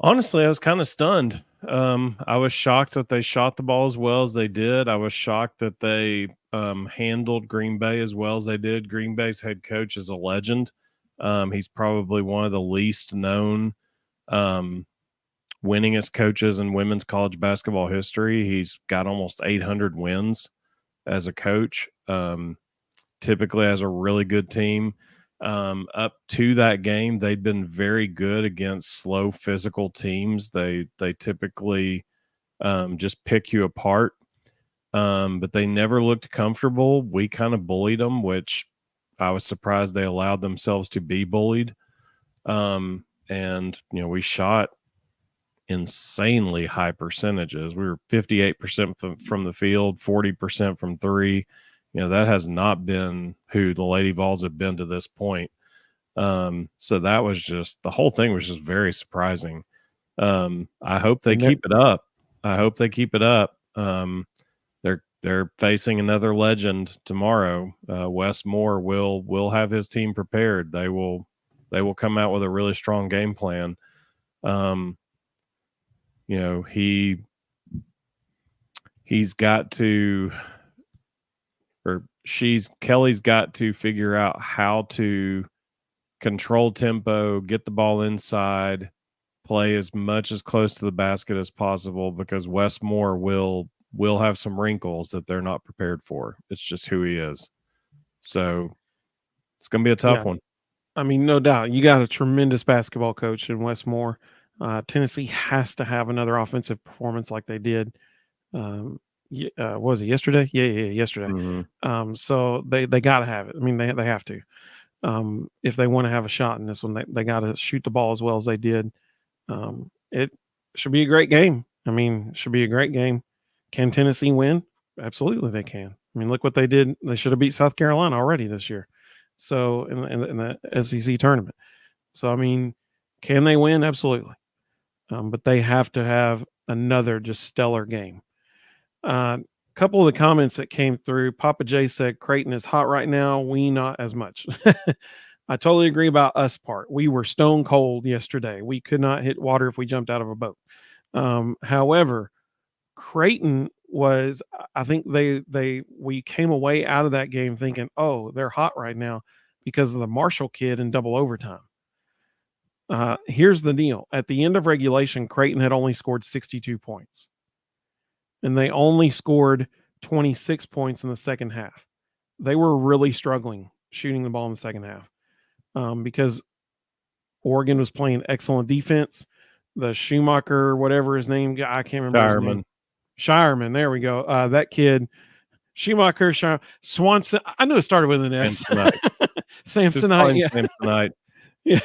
Honestly, I was kind of stunned. I was shocked that they shot the ball as well as they did. I was shocked that they handled Green Bay as well as they did. Green Bay's head coach is a legend. He's probably one of the least known winningest coaches in women's college basketball history. He's got almost 800 wins as a coach. Typically has a really good team. Up to that game, they'd been very good against slow physical teams. They typically just pick you apart, but they never looked comfortable. We kind of bullied them, which I was surprised they allowed themselves to be bullied. And we shot insanely high percentages. We were 58% from the field, 40% from three. That has not been who the Lady Vols have been to this point. So that was just, the whole thing was just very surprising. I hope they keep it up. They're facing another legend tomorrow. Wes Moore will have his team prepared. They will come out with a really strong game plan. He's got to, or Kelly's got to figure out how to control tempo, get the ball inside, play as much as close to the basket as possible, because Wes Moore will have some wrinkles that they're not prepared for. It's just who he is. So it's going to be a tough one.
I mean, no doubt. You got a tremendous basketball coach in Wes Moore. Tennessee has to have another offensive performance like they did. Was it yesterday? Yeah, yesterday.
Mm-hmm.
So they got to have it. I mean, they have to. If they want to have a shot in this one, they got to shoot the ball as well as they did. It should be a great game. I mean, it should be a great game. Can Tennessee win? Absolutely, they can. I mean, look what they did. They should have beat South Carolina already this year. So in the SEC tournament. So I mean, can they win? Absolutely. But they have to have another just stellar game. Couple of the comments that came through. Papa J said Creighton is hot right now. We not as much. I totally agree about us part. We were stone cold yesterday. We could not hit water if we jumped out of a boat. However, Creighton was, I think we came away out of that game thinking, oh, they're hot right now because of the Marshall kid in double overtime. Here's the deal. At the end of regulation, Creighton had only scored 62 points. And they only scored 26 points in the second half. They were really struggling shooting the ball in the second half because Oregon was playing excellent defense. The Schumacher, whatever his name, I can't remember his name. Shireman, there we go. That kid, Schumacher, Swanson. I knew it started with an S. Samsonite.
Yeah. Samsonite.
Yeah.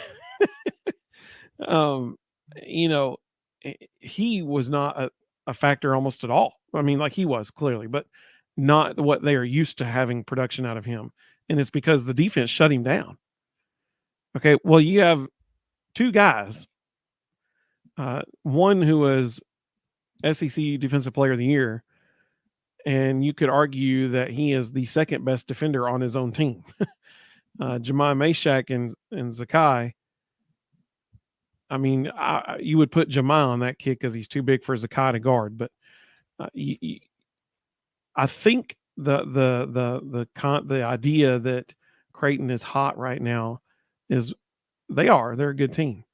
He was not a factor almost at all. I mean, like he was clearly, but not what they are used to having production out of him. And it's because the defense shut him down. Okay. Well, you have two guys, one who was SEC Defensive Player of the Year, and you could argue that he is the second best defender on his own team. Jemai Mashak and Zakai. I mean, you would put Jemai on that kid because he's too big for Zakai to guard. But I think the idea that Creighton is hot right now is they're a good team.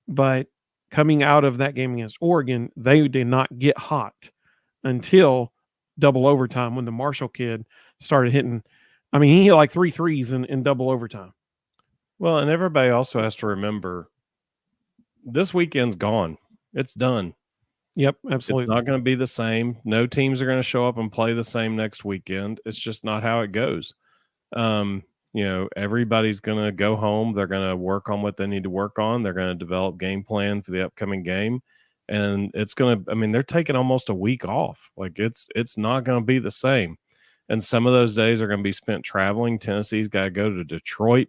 But coming out of that game against Oregon, they did not get hot until double overtime when the Marshall kid started hitting. I mean, he hit like 3 threes in double overtime.
Well, and everybody also has to remember this weekend's gone. It's done.
Yep, absolutely.
It's not going to be the same. No teams are going to show up and play the same next weekend. It's just not how it goes. Everybody's going to go home. They're going to work on what they need to work on. They're going to develop game plan for the upcoming game. And it's going to, they're taking almost a week off. Like it's not going to be the same. And some of those days are going to be spent traveling. Tennessee's got to go to Detroit.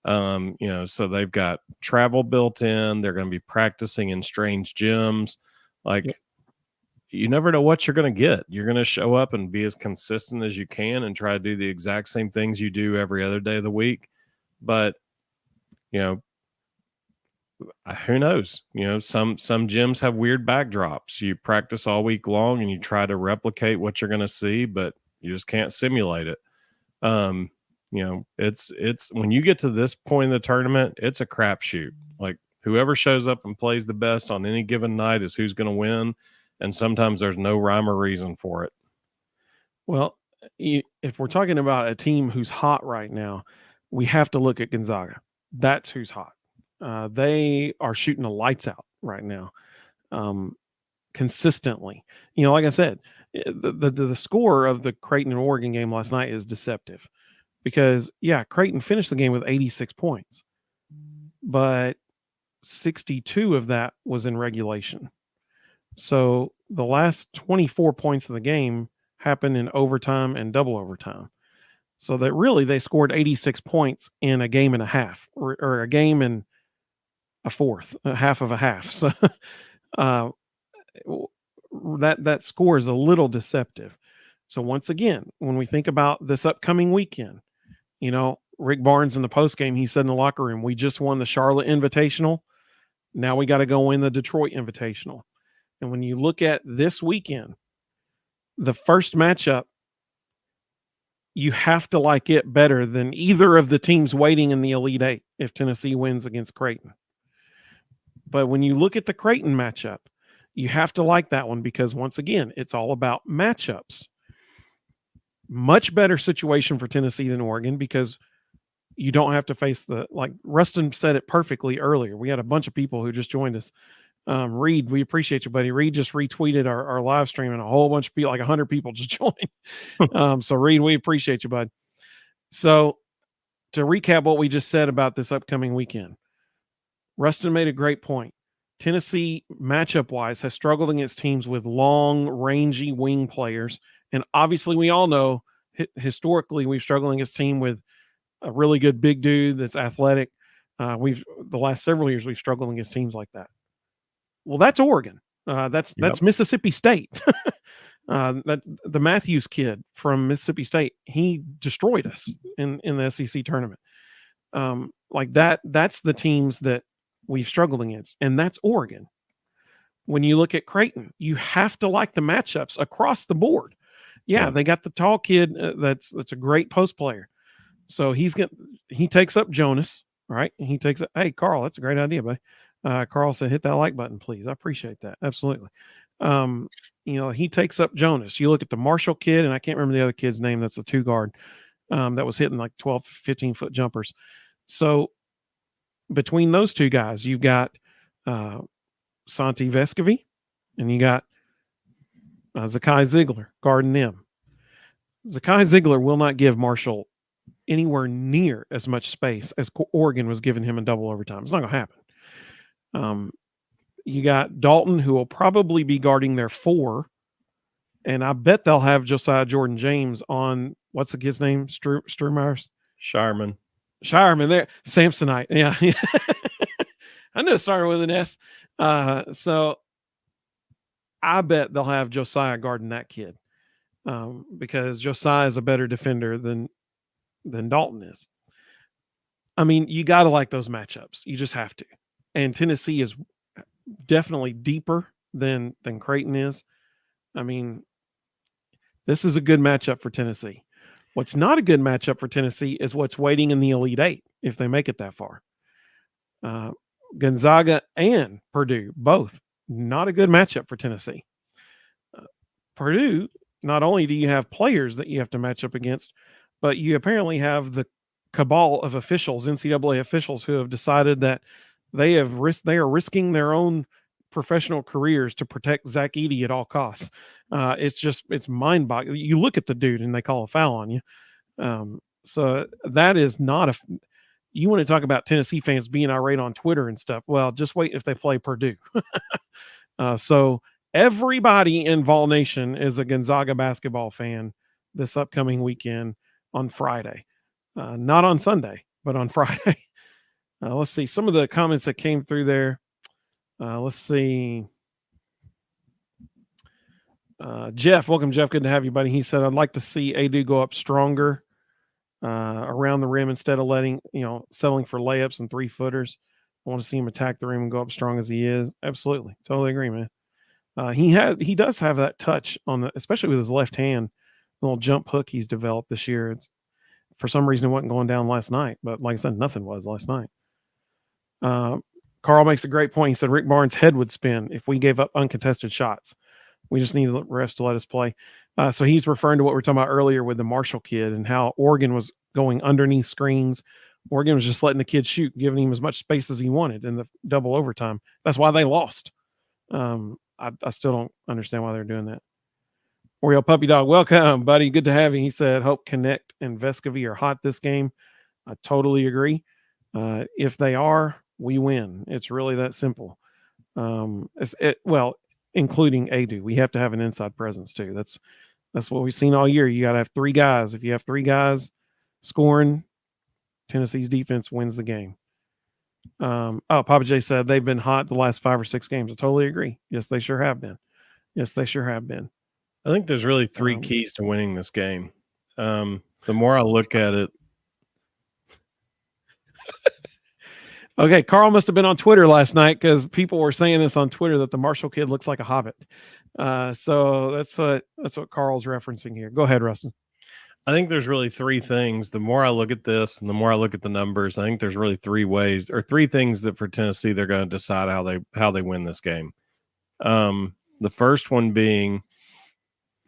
So they've got travel built in. They're going to be practicing in strange gyms. Like you never know what you're going to get. You're going to show up and be as consistent as you can and try to do the exact same things you do every other day of the week. But, who knows? Some gyms have weird backdrops. You practice all week long and you try to replicate what you're going to see, but you just can't simulate it. It's when you get to this point in the tournament, it's a crapshoot. Like whoever shows up and plays the best on any given night is who's going to win. And sometimes there's no rhyme or reason for it.
Well, if we're talking about a team who's hot right now, we have to look at Gonzaga. That's who's hot. They are shooting the lights out right now, consistently. Like I said, the score of the Creighton and Oregon game last night is deceptive because, Creighton finished the game with 86 points, but 62 of that was in regulation. So the last 24 points of the game happened in overtime and double overtime. So that really they scored 86 points in a game and a half, or a game and a fourth, a half of a half. So that score is a little deceptive. So once again, when we think about this upcoming weekend, Rick Barnes in the postgame, he said in the locker room, we just won the Charlotte Invitational. Now we got to go win the Detroit Invitational. And when you look at this weekend, the first matchup, you have to like it better than either of the teams waiting in the Elite Eight if Tennessee wins against Creighton. But when you look at the Creighton matchup, you have to like that one because, once again, it's all about matchups. Much better situation for Tennessee than Oregon because you don't have to face like Rustin said it perfectly earlier. We had a bunch of people who just joined us. Reed, we appreciate you, buddy. Reed just retweeted our live stream and a whole bunch of people, like 100 people just joined. So Reed, we appreciate you, bud. So to recap what we just said about this upcoming weekend, Rustin made a great point. Tennessee, matchup-wise, has struggled against teams with long, rangy wing players. And obviously, we all know, historically, we've struggled against a team with a really good big dude that's athletic. The last several years, we've struggled against teams like that. Well, that's Oregon. That's Mississippi State. The Matthews kid from Mississippi State, he destroyed us in the SEC tournament. Like that's the teams that we've struggled against, and that's Oregon. When you look at Creighton, you have to like the matchups across the board. They got the tall kid that's a great post player. So he takes up Jonas, right? And he takes up, hey, Carl, that's a great idea, buddy. Carl said, hit that like button, please. I appreciate that. Absolutely. He takes up Jonas. You look at the Marshall kid, and I can't remember the other kid's name. That's the 2 guard that was hitting like 12, 15-foot jumpers. So between those two guys, you've got Santi Vescovi, and you got Zakai Ziegler guarding them. Zakai Ziegler will not give Marshall anywhere near as much space as Oregon was giving him in double overtime. It's not going to happen. You got Dalton, who will probably be guarding their 4, and I bet they'll have Josiah Jordan James on, what's the kid's name? Sturmeyer's?
Shireman
there. Samsonite. Yeah. I knew it started with an S. So I bet they'll have Josiah guarding that kid because Josiah is a better defender than Dalton is. I mean, you got to like those matchups. You just have to. And Tennessee is definitely deeper than Creighton is. I mean, this is a good matchup for Tennessee. What's not a good matchup for Tennessee is what's waiting in the Elite Eight if they make it that far. Gonzaga and Purdue, both not a good matchup for Tennessee. Purdue, not only do you have players that you have to match up against, but you apparently have the cabal of officials, NCAA officials, who have decided that they are risking their own professional careers to protect Zach Edey at all costs. It's mind-boggling. You look at the dude and they call a foul on you. So that is not you want to talk about Tennessee fans being irate on Twitter and stuff. Well, just wait if they play Purdue. So everybody in Vol Nation is a Gonzaga basketball fan this upcoming weekend on Friday. Not on Sunday, but on Friday. Let's see some of the comments that came through there. Let's see. Jeff, welcome, Jeff. Good to have you, buddy. He said, I'd like to see Adu go up stronger around the rim instead of settling for layups and 3-footers. I want to see him attack the rim and go up strong as he is. Absolutely. Totally agree, man. He does have that touch especially with his left hand, the little jump hook he's developed this year. For some reason, it wasn't going down last night, but like I said, nothing was last night. Carl makes a great point. He said Rick Barnes' head would spin if we gave up uncontested shots. We just need the refs to let us play. So he's referring to what we were talking about earlier with the Marshall kid and how Oregon was going underneath screens. Oregon was just letting the kid shoot, giving him as much space as he wanted in the double overtime. That's why they lost. I still don't understand why they're doing that. Oreo Puppy Dog, welcome, buddy. Good to have you. He said, hope Connect and Vescovy are hot this game. I totally agree. If they are, we win. It's really that simple. Including Adu. We have to have an inside presence too. That's what we've seen all year. You got to have 3 guys. If you have 3 guys scoring, Tennessee's defense wins the game. Papa J said they've been hot the last 5 or 6 games. I totally agree. Yes, they sure have been.
I think there's really 3 keys to winning this game. The more I look at it.
Okay, Carl must have been on Twitter last night because people were saying this on Twitter that the Marshall kid looks like a hobbit. So that's what Carl's referencing here. Go ahead, Rustin.
I think there's really 3 things. The more I look at this and the more I look at the numbers, I think there's really 3 ways or 3 things that for Tennessee they're going to decide how they win this game. The first one being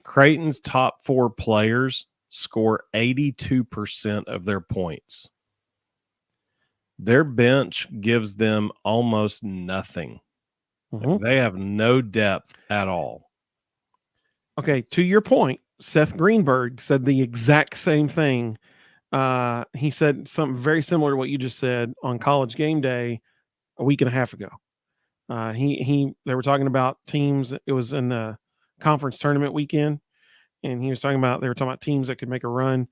Creighton's top 4 players score 82% of their points. Their bench gives them almost nothing. Mm-hmm. They have no depth at all.
Okay, to your point, Seth Greenberg said the exact same thing. He said something very similar to what you just said on College Game Day a week and a half ago. They were talking about teams. It was in the conference tournament weekend, and they were talking about teams that could make a run.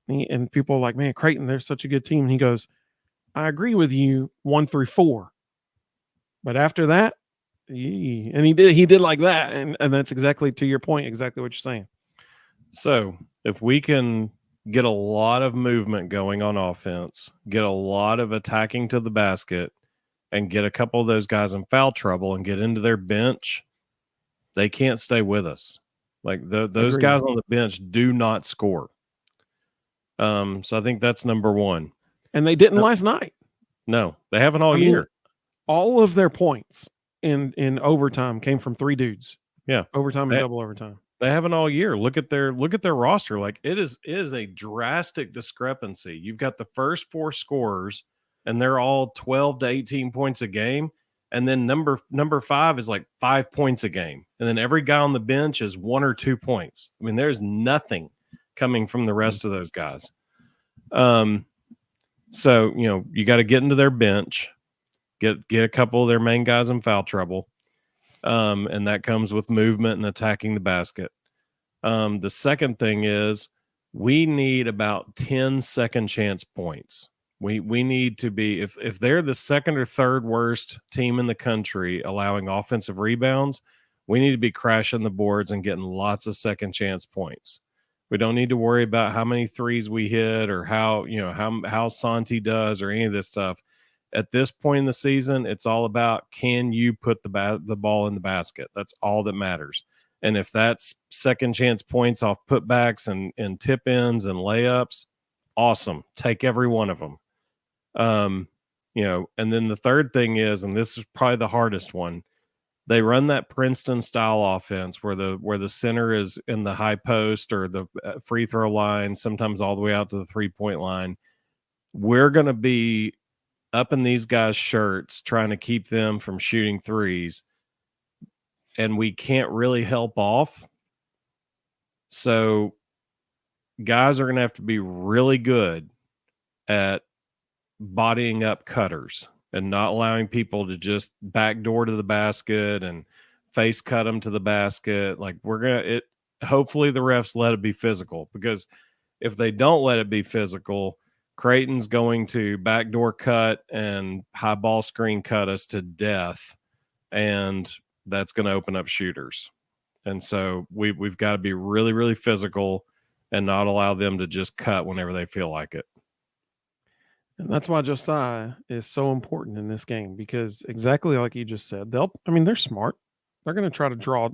And people were like, man, Creighton, they're such a good team. And he goes, I agree with you 1 through 4, but after that, and he did like that, and that's exactly to your point, exactly what you're saying.
So if we can get a lot of movement going on offense, get a lot of attacking to the basket, and get a couple of those guys in foul trouble and get into their bench, they can't stay with us. Like those guys on the bench do not score. So I think that's number 1.
And they didn't last night.
No, they haven't all year.
All of their points in overtime came from 3 dudes.
Yeah,
overtime and double overtime.
They haven't all year. Look at their roster. Like it is a drastic discrepancy. You've got the first 4 scorers, and they're all 12 to 18 points a game, and then number 5 is like 5 points a game, and then every guy on the bench is 1 or 2 points. I mean, there's nothing coming from the rest of those guys. So, you got to get into their bench, get a couple of their main guys in foul trouble. And that comes with movement and attacking the basket. The second thing is we need about 10 second chance points. We need to be, if they're the second or third worst team in the country allowing offensive rebounds, we need to be crashing the boards and getting lots of second chance points. We don't need to worry about how many threes we hit or how Santi does or any of this stuff. At this point in the season, it's all about can you put the ball in the basket? That's all that matters. And if that's second chance points off putbacks and tip ins and layups, awesome. Take every one of them. And then the third thing is, and this is probably the hardest one, they run that Princeton style offense where the center is in the high post or the free throw line, sometimes all the way out to the 3-point line. We're going to be up in these guys' shirts trying to keep them from shooting threes, and we can't really help off. So guys are going to have to be really good at bodying up cutters and not allowing people to just backdoor to the basket and face cut them to the basket. Like hopefully the refs let it be physical, because if they don't let it be physical, Creighton's going to backdoor cut and high ball screen cut us to death, and that's going to open up shooters. And so we've got to be really, really physical and not allow them to just cut whenever they feel like it.
And that's why Josiah is so important in this game, because exactly like you just said, they're smart. They're going to try to draw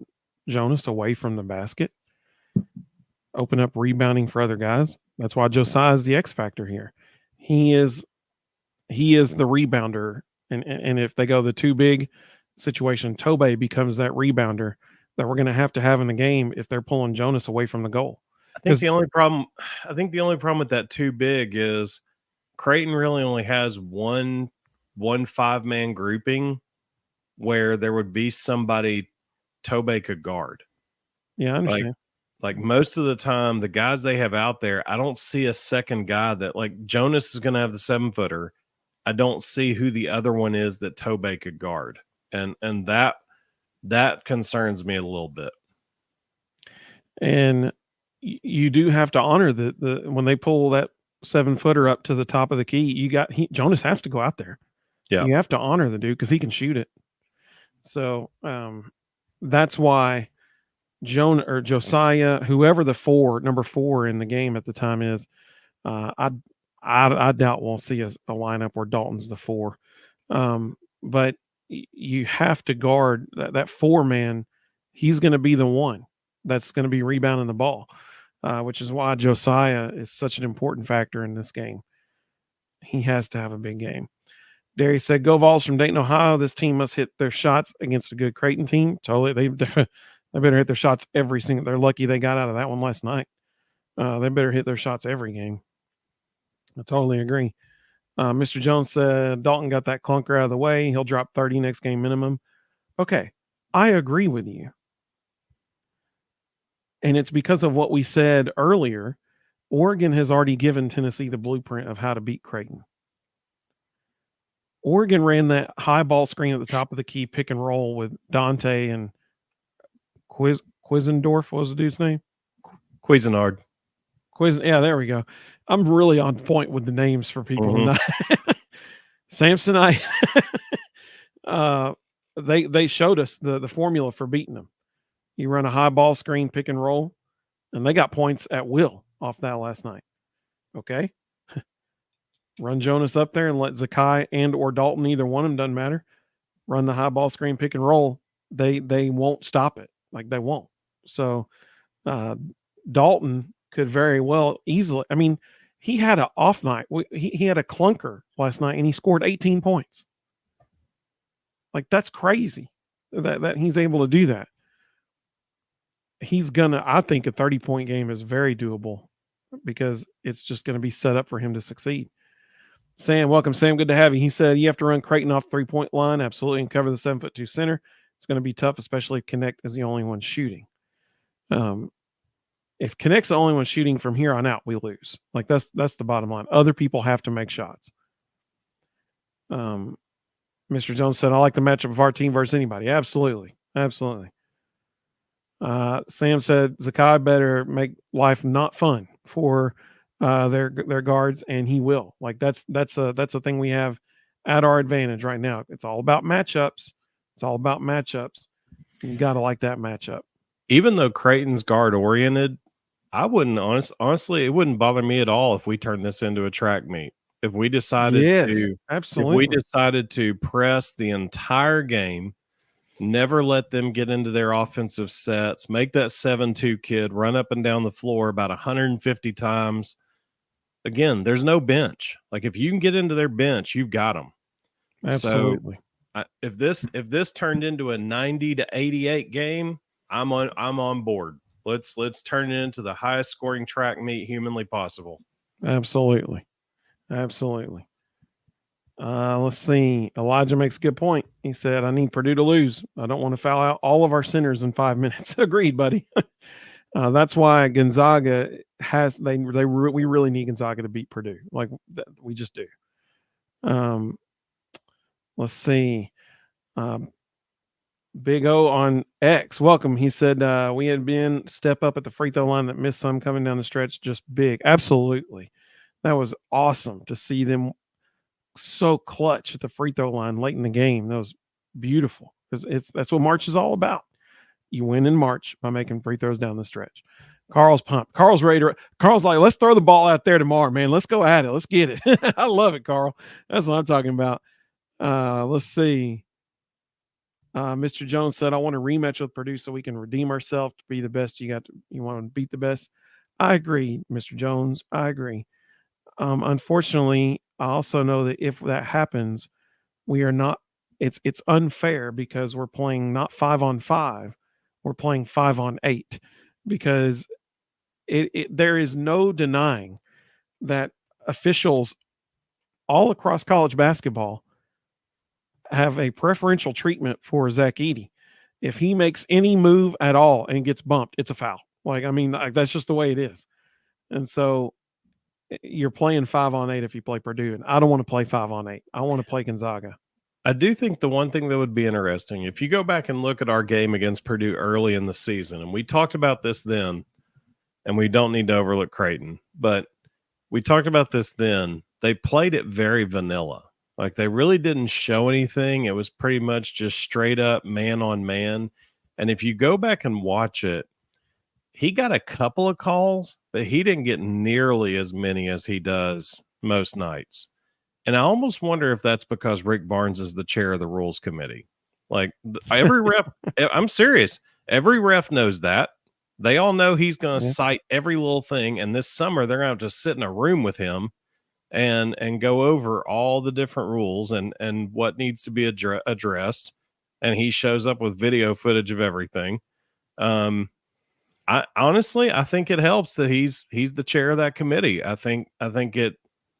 Jonas away from the basket, open up rebounding for other guys. That's why Josiah is the X factor here. He is the rebounder. And if they go the too big situation, Tobe becomes that rebounder that we're going to have in the game if they're pulling Jonas away from the goal.
I think the only problem with that too big is Creighton really only has one 5-man grouping where there would be somebody Tobe could guard.
Yeah, I understand.
Like most of the time, the guys they have out there, I don't see a second guy that, like, Jonas is going to have the 7-footer. I don't see who the other one is that Tobe could guard. And that concerns me a little bit.
And you do have to honor the when they pull that 7-footer up to the top of the key, Jonas has to go out there.
Yeah.
You have to honor the dude because he can shoot it. So that's why Josiah, whoever the number 4 in the game at the time is, I doubt we'll see a lineup where Dalton's the 4. But you have to guard that 4-man. He's going to be the one that's going to be rebounding the ball, which is why Josiah is such an important factor in this game. He has to have a big game. Darius said, "Go Vols from Dayton, Ohio. This team must hit their shots against a good Creighton team." Totally. They better hit their shots every single. They're lucky they got out of that one last night. They better hit their shots every game. I totally agree. Mr. Jones said Dalton got that clunker out of the way. He'll drop 30 next game minimum. Okay, I agree with you. And it's because of what we said earlier. Oregon has already given Tennessee the blueprint of how to beat Creighton. Oregon ran that high ball screen at the top of the key, pick and roll with Dante and Quizzendorf. What was the dude's name?
Cuisinart.
Yeah, there we go. I'm really on point with the names for people. Mm-hmm. Samsonite. They showed us the formula for beating them. You run a high ball screen, pick and roll, and they got points at will off that last night. Okay. Run Jonas up there and let Zakai and or Dalton, either one of them, doesn't matter, run the high ball screen, pick and roll. They won't stop it. Like, they won't. So Dalton could very well easily. I mean, he had an off night. He had a clunker last night and he scored 18 points. Like, that's crazy that he's able to do that. I think a 30-point game is very doable because it's just going to be set up for him to succeed. Sam, welcome, Sam. Good to have you. He said you have to run Creighton off 3-point line, absolutely, and cover the 7'2" center. It's going to be tough, especially if Connect is the only one shooting. If Connect's the only one shooting from here on out, we lose. Like, that's the bottom line. Other people have to make shots. Mr. Jones said, I like the matchup of our team versus anybody. Absolutely. Absolutely. Sam said Zakai better make life not fun for their guards, and he will. Like, that's a thing we have at our advantage right now. It's all about matchups. You got to like that matchup.
Even though Creighton's guard oriented, I wouldn't honestly, it wouldn't bother me at all if we turned this into a track meet. If we decided to press the entire game, never let them get into their offensive sets, make that 7-2 kid run up and down the floor about 150 times. Again, there's no bench. Like, if you can get into their bench, you've got them.
Absolutely.
So, if this turned into a 90-88 game, I'm on board. Let's turn it into the highest scoring track meet humanly possible.
Absolutely. Let's see. Elijah makes a good point. He said, I need Purdue to lose. I don't want to foul out all of our centers in 5 minutes. Agreed, buddy. That's why Gonzaga we really need Gonzaga to beat Purdue. Like, we just do. Let's see. Big O on X. Welcome. He said, we had been step up at the free throw line that missed some coming down the stretch. Just big. Absolutely. That was awesome to see them so clutch at the free throw line late in the game. That was beautiful because that's what March is all about. You win in March by making free throws down the stretch. Carl's pumped. Carl's ready to. Carl's like, let's throw the ball out there tomorrow, man. Let's go at it. Let's get it. I love it, Carl. That's what I'm talking about. Let's see. Mr. Jones said, I want a rematch with Purdue so we can redeem ourselves to be the best. You want to beat the best. I agree, Mr. Jones. I agree. Unfortunately, I also know that if that happens, we are not. It's unfair because we're playing not 5-on-5, we're playing 5-on-8 because there is no denying that officials all across college basketball have a preferential treatment for Zach Edey. If he makes any move at all and gets bumped, it's a foul. That's just the way it is. And so you're playing 5-on-8 if you play Purdue, and I don't want to play 5-on-8. I want to play Gonzaga.
I do think the one thing that would be interesting, if you go back and look at our game against Purdue early in the season, and we talked about this then, and we don't need to overlook Creighton, but we talked about this then. They played it very vanilla. Like they really didn't show anything. It was pretty much just straight up man on man. And if you go back and watch it, he got a couple of calls, but he didn't get nearly as many as he does most nights. And I almost wonder if that's because Rick Barnes is the chair of the rules committee. Like every ref, I'm serious. Every ref knows that. They all know he's going to cite every little thing. And this summer, they're going to have to sit in a room with him and go over all the different rules and what needs to be addressed. And he shows up with video footage of everything. I honestly, I think it helps that he's the chair of that committee. I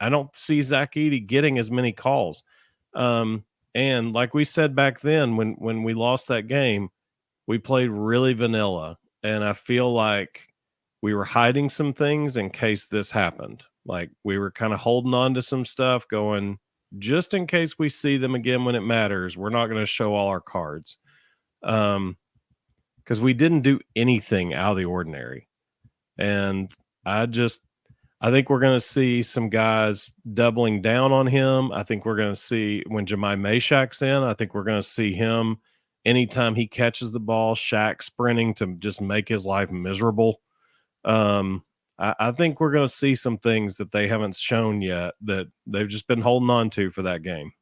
don't see Zach Edey getting as many calls. And like we said back then, when we lost that game, we played really vanilla. And I feel like we were hiding some things in case this happened. Like we were kind of holding on to some stuff going, just in case we see them again when it matters, we're not going to show all our cards. Because we didn't do anything out of the ordinary. And I think we're going to see some guys doubling down on him. I think we're going to see when Jemai Mashak's in, I think we're going to see him anytime he catches the ball, Shaq sprinting to just make his life miserable. I think we're going to see some things that they haven't shown yet that they've just been holding on to for that game.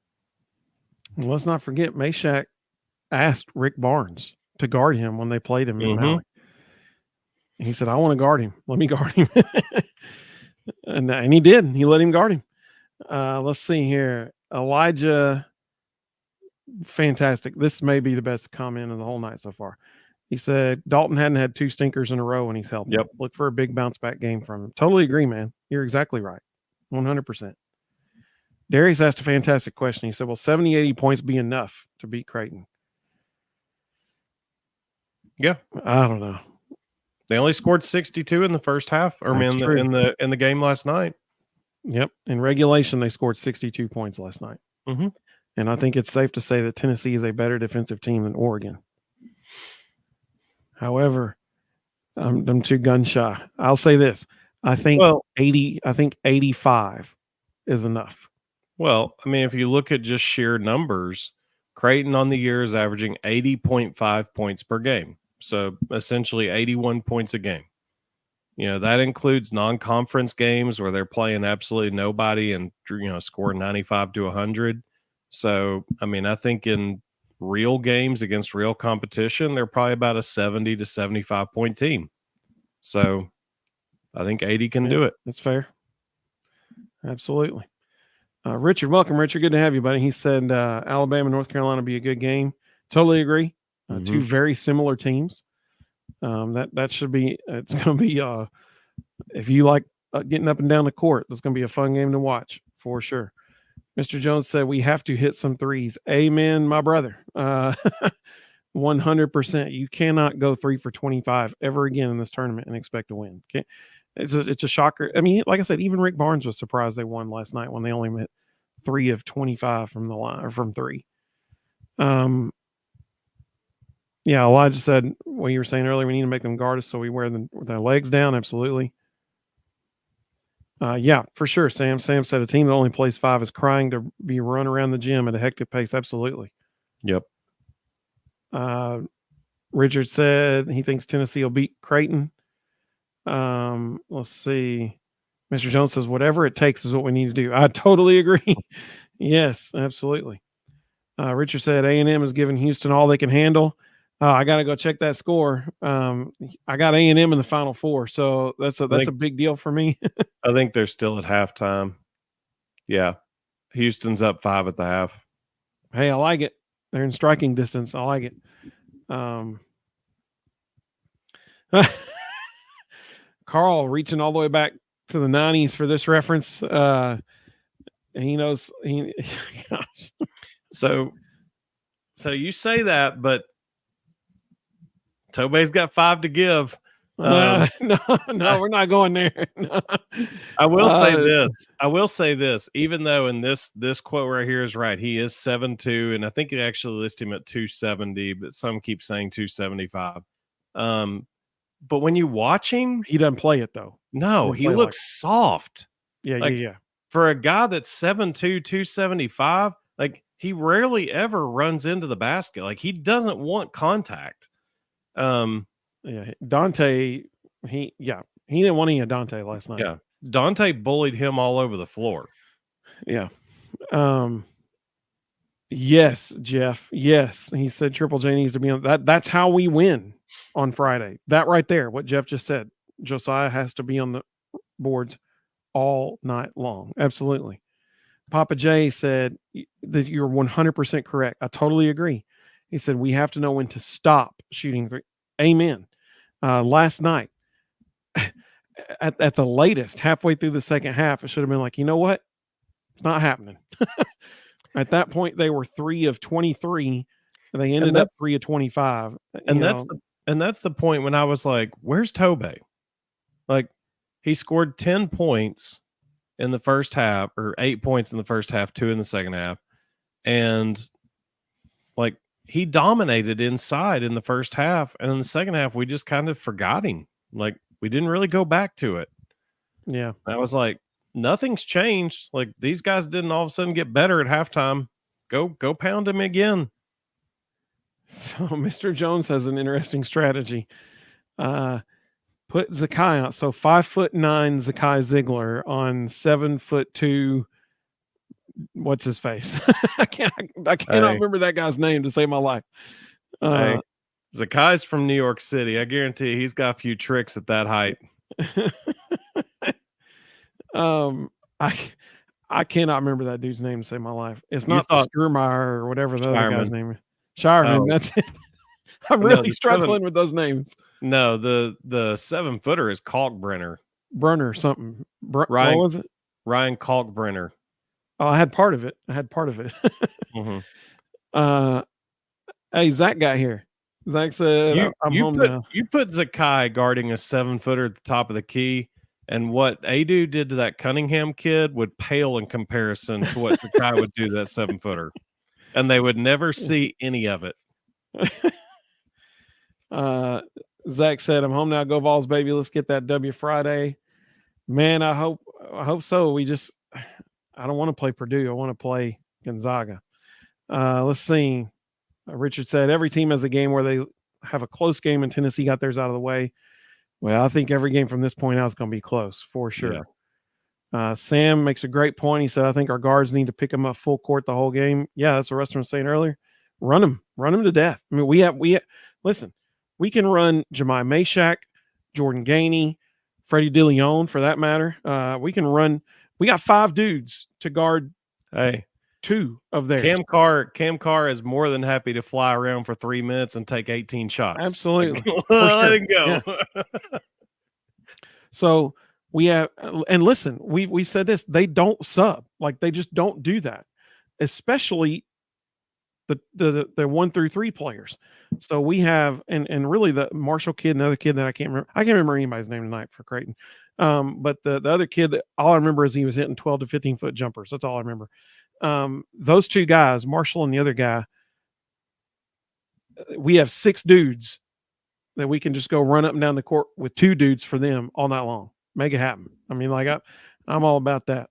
Well, let's not forget Mashak asked Rick Barnes to guard him when they played him in Maui. He said, I want to guard him. Let me guard him. and he did. He let him guard him. Let's see here. Elijah, fantastic. This may be the best comment of the whole night so far. He said, Dalton hadn't had 2 stinkers in a row when he's healthy.
Yep.
Look for a big bounce back game from him. Totally agree, man. You're exactly right. 100%. Darius asked a fantastic question. He said, will 70, 80 points be enough to beat Creighton?
Yeah.
I don't know.
They only scored 62 in the first half, or in the game last night.
Yep. In regulation, they scored 62 points last night.
Mm-hmm.
And I think it's safe to say that Tennessee is a better defensive team than Oregon. However, I'm too gun shy. I'll say this. I think 85 is enough.
Well, I mean, if you look at just sheer numbers, Creighton on the year is averaging 80.5 points per game. So essentially 81 points a game. You know, that includes non-conference games where they're playing absolutely nobody and, score 95 to 100. So, I mean, I think in real games against real competition, they're probably about a 70 to 75 point team. So I think 80 can do it.
That's fair. Absolutely. Richard, welcome, Richard. Good to have you, buddy. He said Alabama, North Carolina will be a good game. Totally agree. 2 very similar teams. That should be, it's going to be, if you like getting up and down the court, that's going to be a fun game to watch for sure. Mr. Jones said we have to hit some threes. Amen, my brother. 100%. You cannot go 3 for 25 ever again in this tournament and expect to win. It's a shocker. I mean, like I said, even Rick Barnes was surprised they won last night when they only hit 3 of 25 from the line or from 3. Yeah, Elijah said what you were saying earlier. We need to make them guard us so we wear their legs down. Absolutely. Yeah, for sure. Sam said a team that only plays 5 is crying to be run around the gym at a hectic pace. Absolutely.
Yep.
Richard said he thinks Tennessee will beat Creighton. Let's see. Mr. Jones says whatever it takes is what we need to do. I totally agree. Yes, absolutely. Richard said A&M is giving Houston all they can handle. I got to go check that score. I got A&M in the Final Four, so that's a big deal for me.
I think they're still at halftime. Yeah, Houston's up 5 at the half.
Hey, I like it. They're in striking distance. I like it. Carl reaching all the way back to the 90s for this reference. He knows. Gosh.
So you say that, but Tobey's got 5 to give.
No, we're not going there. No.
I will say this. I will say this. Even though in this quote right here is right, he is 7'2", and I think it actually lists him at 270, but some keep saying 275. But when you watch him,
he doesn't play it though.
No, he looks soft.
Yeah, yeah.
For a guy that's 7'2", 275, like he rarely ever runs into the basket. Like he doesn't want contact.
Yeah, Dante, he didn't want any of Dante last night.
Yeah, Dante bullied him all over the floor.
Yeah. Yes, Jeff. Yes, he said Triple J needs to be on that. That's how we win on Friday. That right there, what Jeff just said. Josiah has to be on the boards all night long. Absolutely. Papa J said that you're 100% correct. I totally agree. He said we have to know when to stop shooting three. Amen. Last night, at the latest, halfway through the second half, it should have been like, you know what? It's not happening. At that point, they were 3 of 23. And they ended up 3 of 25.
And that's the point when I was like, where's Tobey? Like, he scored 10 points in the first half, or 8 points in the first half, 2 in the second half. And like, he dominated inside in the first half. And in the second half, we just kind of forgot him. Like, we didn't really go back to it.
Yeah.
I was like, nothing's changed. Like, these guys didn't all of a sudden get better at halftime. Go pound him again.
So Mr. Jones has an interesting strategy. Put Zakai out. So 5'9" Zakai Ziegler on 7'2". What's his face? I cannot remember that guy's name to save my life.
Zakai's from New York City. I guarantee he's got a few tricks at that height.
I cannot remember that dude's name to save my life. It's not Sturmeyer or whatever the other guy's name is. Shireman, that's it. I'm really struggling with those names.
No, the 7-footer is Kalkbrenner.
Brunner something. What was it?
Ryan Kalkbrenner.
Oh, I had part of it. Mm-hmm. Hey, Zach got here. Zach said, I'm home now.
You put Zakai guarding a 7-footer at the top of the key, and what Adu did to that Cunningham kid would pale in comparison to what Zakai would do to that 7-footer. And they would never see any of it.
Zach said, I'm home now. Go Vols, baby. Let's get that W Friday. Man, I hope so. I don't want to play Purdue. I want to play Gonzaga. Let's see. Richard said, every team has a game where they have a close game, and Tennessee got theirs out of the way. Well, I think every game from this point out is going to be close for sure. Yeah. Sam makes a great point. He said, I think our guards need to pick them up full court the whole game. Yeah, that's what Rustin was saying earlier. Run them to death. I mean, we have listen, we can run Jemai Meshack, Jordan Gainey, Freddie DeLeon for that matter. We got 5 dudes to guard 2 of theirs.
Cam Carr is more than happy to fly around for 3 minutes and take 18 shots.
Absolutely.
Let him go.
Yeah. So we have, and listen, we said this, they don't sub. Like, they just don't do that, especially the 1 through 3 players. So we have, and really the Marshall kid, another kid that I can't remember anybody's name tonight for Creighton. But the other kid, all I remember is he was hitting 12 to 15 foot jumpers. That's all I remember. Those 2 guys, Marshall and the other guy, we have 6 dudes that we can just go run up and down the court with 2 dudes for them all night long. Make it happen. I mean, like I'm all about that.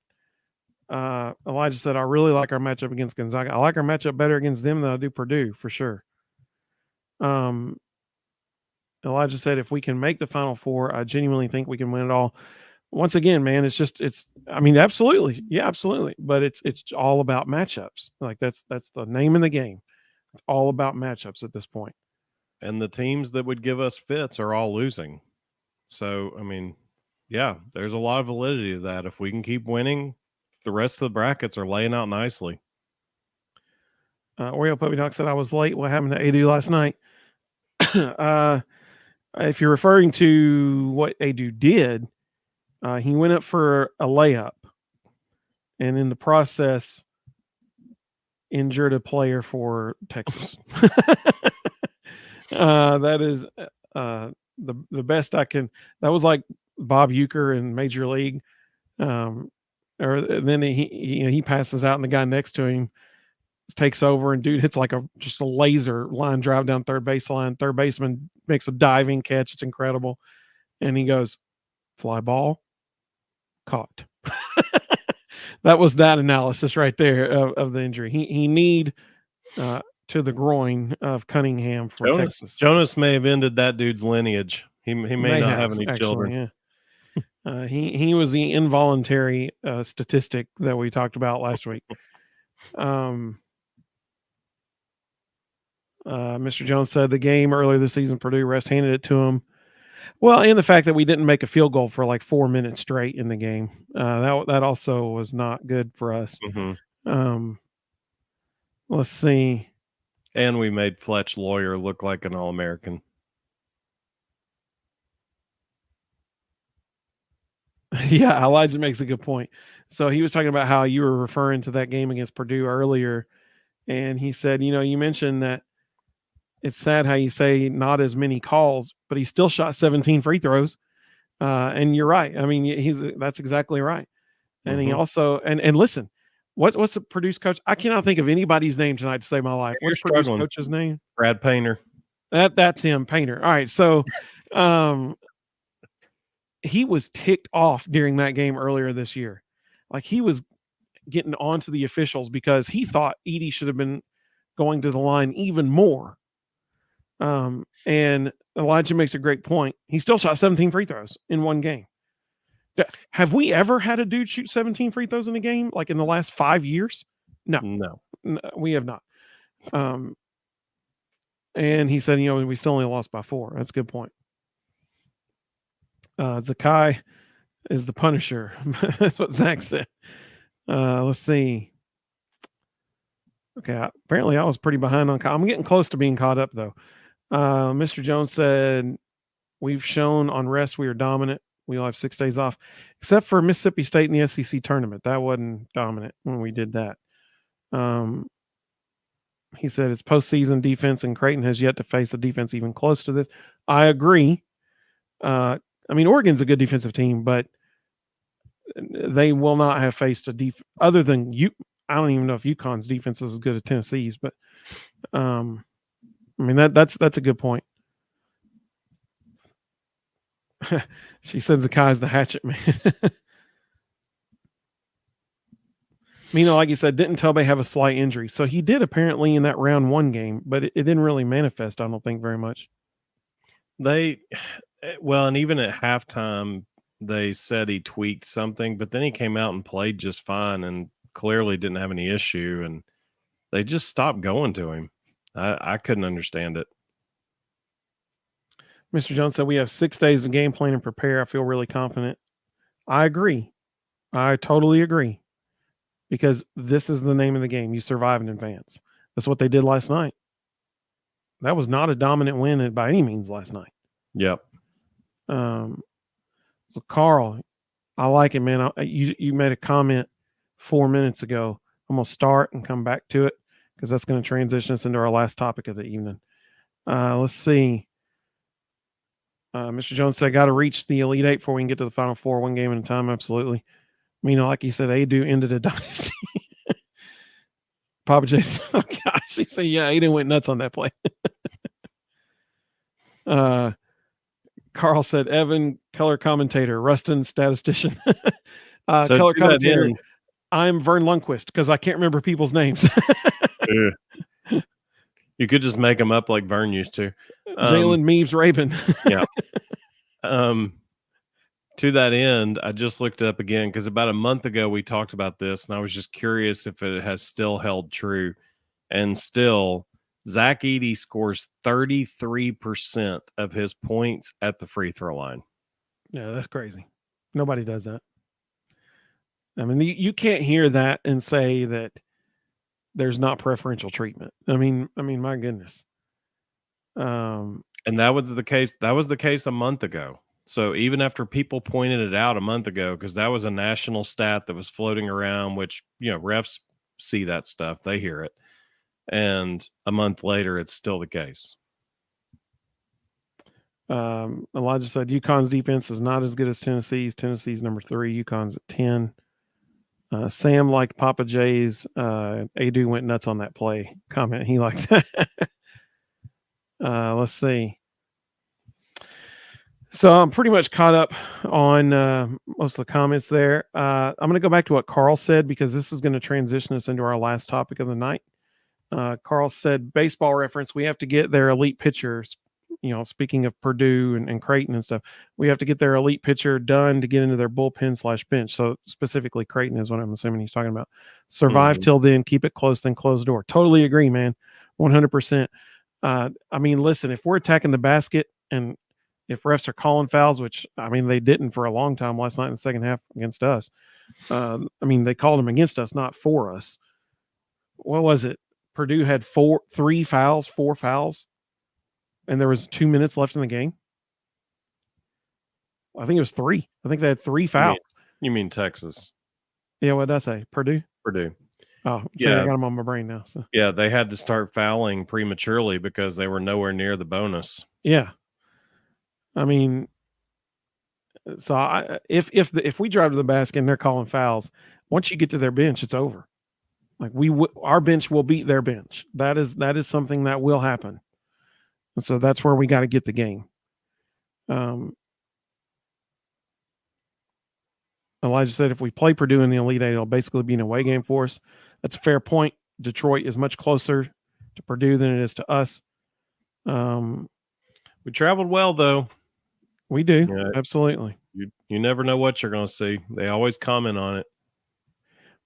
Elijah said, I really like our matchup against Gonzaga. I like our matchup better against them than I do Purdue for sure. Elijah said, if we can make the Final Four, I genuinely think we can win it all. Once again, man, absolutely. Yeah, absolutely. But it's all about matchups. Like that's the name of the game. It's all about matchups at this point.
And the teams that would give us fits are all losing. So, I mean, yeah, there's a lot of validity to that. If we can keep winning, the rest of the brackets are laying out nicely.
Oreo Puppy Dog said, I was late. What happened to Adu last night? If you're referring to what Adu did, he went up for a layup, and in the process, injured a player for Texas. That is the best I can. That was like Bob Uecker in Major League, or then he passes out, and the guy next to him takes over, and dude hits like just a laser line drive down third baseline. Third baseman makes a diving catch. It's incredible, and he goes, fly ball, caught. That was that analysis right there of the injury. He need to the groin of Cunningham for Texas.
Jonas may have ended that dude's lineage. He may not have any children.
Yeah. He was the involuntary statistic that we talked about last week. Mr. Jones said the game earlier this season, Purdue rest handed it to him. Well, and the fact that we didn't make a field goal for like 4 minutes straight in the game, that also was not good for us.
Mm-hmm.
Let's see.
And we made Fletch Lawyer look like an All-American.
Yeah, Elijah makes a good point. So he was talking about how you were referring to that game against Purdue earlier, and he said, you mentioned that it's sad how you say not as many calls, but he still shot 17 free throws. And you're right. I mean, that's exactly right. And he also, and listen, what's the Purdue's coach? I cannot think of anybody's name tonight to save my life. What's Purdue's coach's name?
Brad Painter.
That's him, Painter. All right. So, he was ticked off during that game earlier this year. Like he was getting onto the officials because he thought Edey should have been going to the line even more. And Elijah makes a great point. He still shot 17 free throws in one game. Have we ever had a dude shoot 17 free throws in a game like in the last 5 years? No, we have not. And he said, we still only lost by 4. That's a good point. Zakai is the Punisher. That's what Zach said. Let's see. Okay, apparently I was pretty behind on. I'm getting close to being caught up though. Mr. Jones said, we've shown on rest we are dominant. We'll have 6 days off, except for Mississippi State in the SEC tournament. That wasn't dominant when we did that. He said it's postseason defense, and Creighton has yet to face a defense even close to this. I agree. Oregon's a good defensive team, but they will not have faced a defense other than you. I don't even know if UConn's defense is as good as Tennessee's, but that's a good point. She said Zakai's the hatchet man. Like you said, didn't Tubby have a slight injury? So he did apparently in that round 1 game, but it didn't really manifest, I don't think, very much.
And even at halftime, they said he tweaked something, but then he came out and played just fine and clearly didn't have any issue, and they just stopped going to him. I couldn't understand it.
Mr. Jones said we have 6 days to game plan and prepare. I feel really confident. I agree. I totally agree. Because this is the name of the game. You survive in advance. That's what they did last night. That was not a dominant win by any means last night.
Yep.
So Carl, I like it, man. You made a comment 4 minutes ago. I'm going to start and come back to it because that's going to transition us into our last topic of the evening. Let's see. Mr. Jones said, got to reach the Elite Eight before we can get to the Final Four, 1 game at a time. Absolutely. Like you said, Adu ended a dynasty. Papa Jason, oh gosh, he said, yeah, Adu went nuts on that play. Carl said, Evan, color commentator, Rustin, statistician. Color commentator, I'm Vern Lundquist because I can't remember people's names.
You could just make them up like Vern used to.
Jalen Meaves Rabin.
Yeah. To that end, I just looked it up again because about a month ago we talked about this, and I was just curious if it has still held true. And still, Zach Edey scores 33% of his points at the free throw line.
Yeah, that's crazy. Nobody does that. I mean, you can't hear that and say that there's not preferential treatment. I mean, my goodness.
And that was the case. That was the case a month ago. So even after people pointed it out a month ago, because that was a national stat that was floating around, which, refs see that stuff, they hear it. And a month later, it's still the case.
Elijah said UConn's defense is not as good as Tennessee's. Tennessee's number 3. UConn's at 10. Sam liked Papa J's. Adu went nuts on that play comment. He liked that. Let's see. So I'm pretty much caught up on most of the comments there. I'm going to go back to what Carl said because this is going to transition us into our last topic of the night. Carl said, baseball reference, we have to get their elite pitchers. Speaking of Purdue and Creighton and stuff, we have to get their elite pitcher done to get into their bullpen/bench. So specifically Creighton is what I'm assuming he's talking about. Survive till then, keep it close, then close the door. Totally agree, man. 100%. Listen, if we're attacking the basket and if refs are calling fouls, which, they didn't for a long time last night in the second half against us. They called them against us, not for us. What was it? Purdue had 4 fouls, and there was 2 minutes left in the game. I think it was 3. I think they had 3 fouls.
You mean Texas?
Yeah, what did I say? Purdue?
Purdue.
Oh, yeah. I got them on my brain now. So.
Yeah, they had to start fouling prematurely because they were nowhere near the bonus.
Yeah. If we drive to the basket and they're calling fouls, once you get to their bench, it's over. Like our bench will beat their bench. That is something that will happen. And so that's where we got to get the game. Elijah said, if we play Purdue in the Elite Eight, it'll basically be an away game for us. That's a fair point. Detroit is much closer to Purdue than it is to us.
We traveled well, though.
We do. Yeah, absolutely.
You never know what you're going to see. They always comment on it.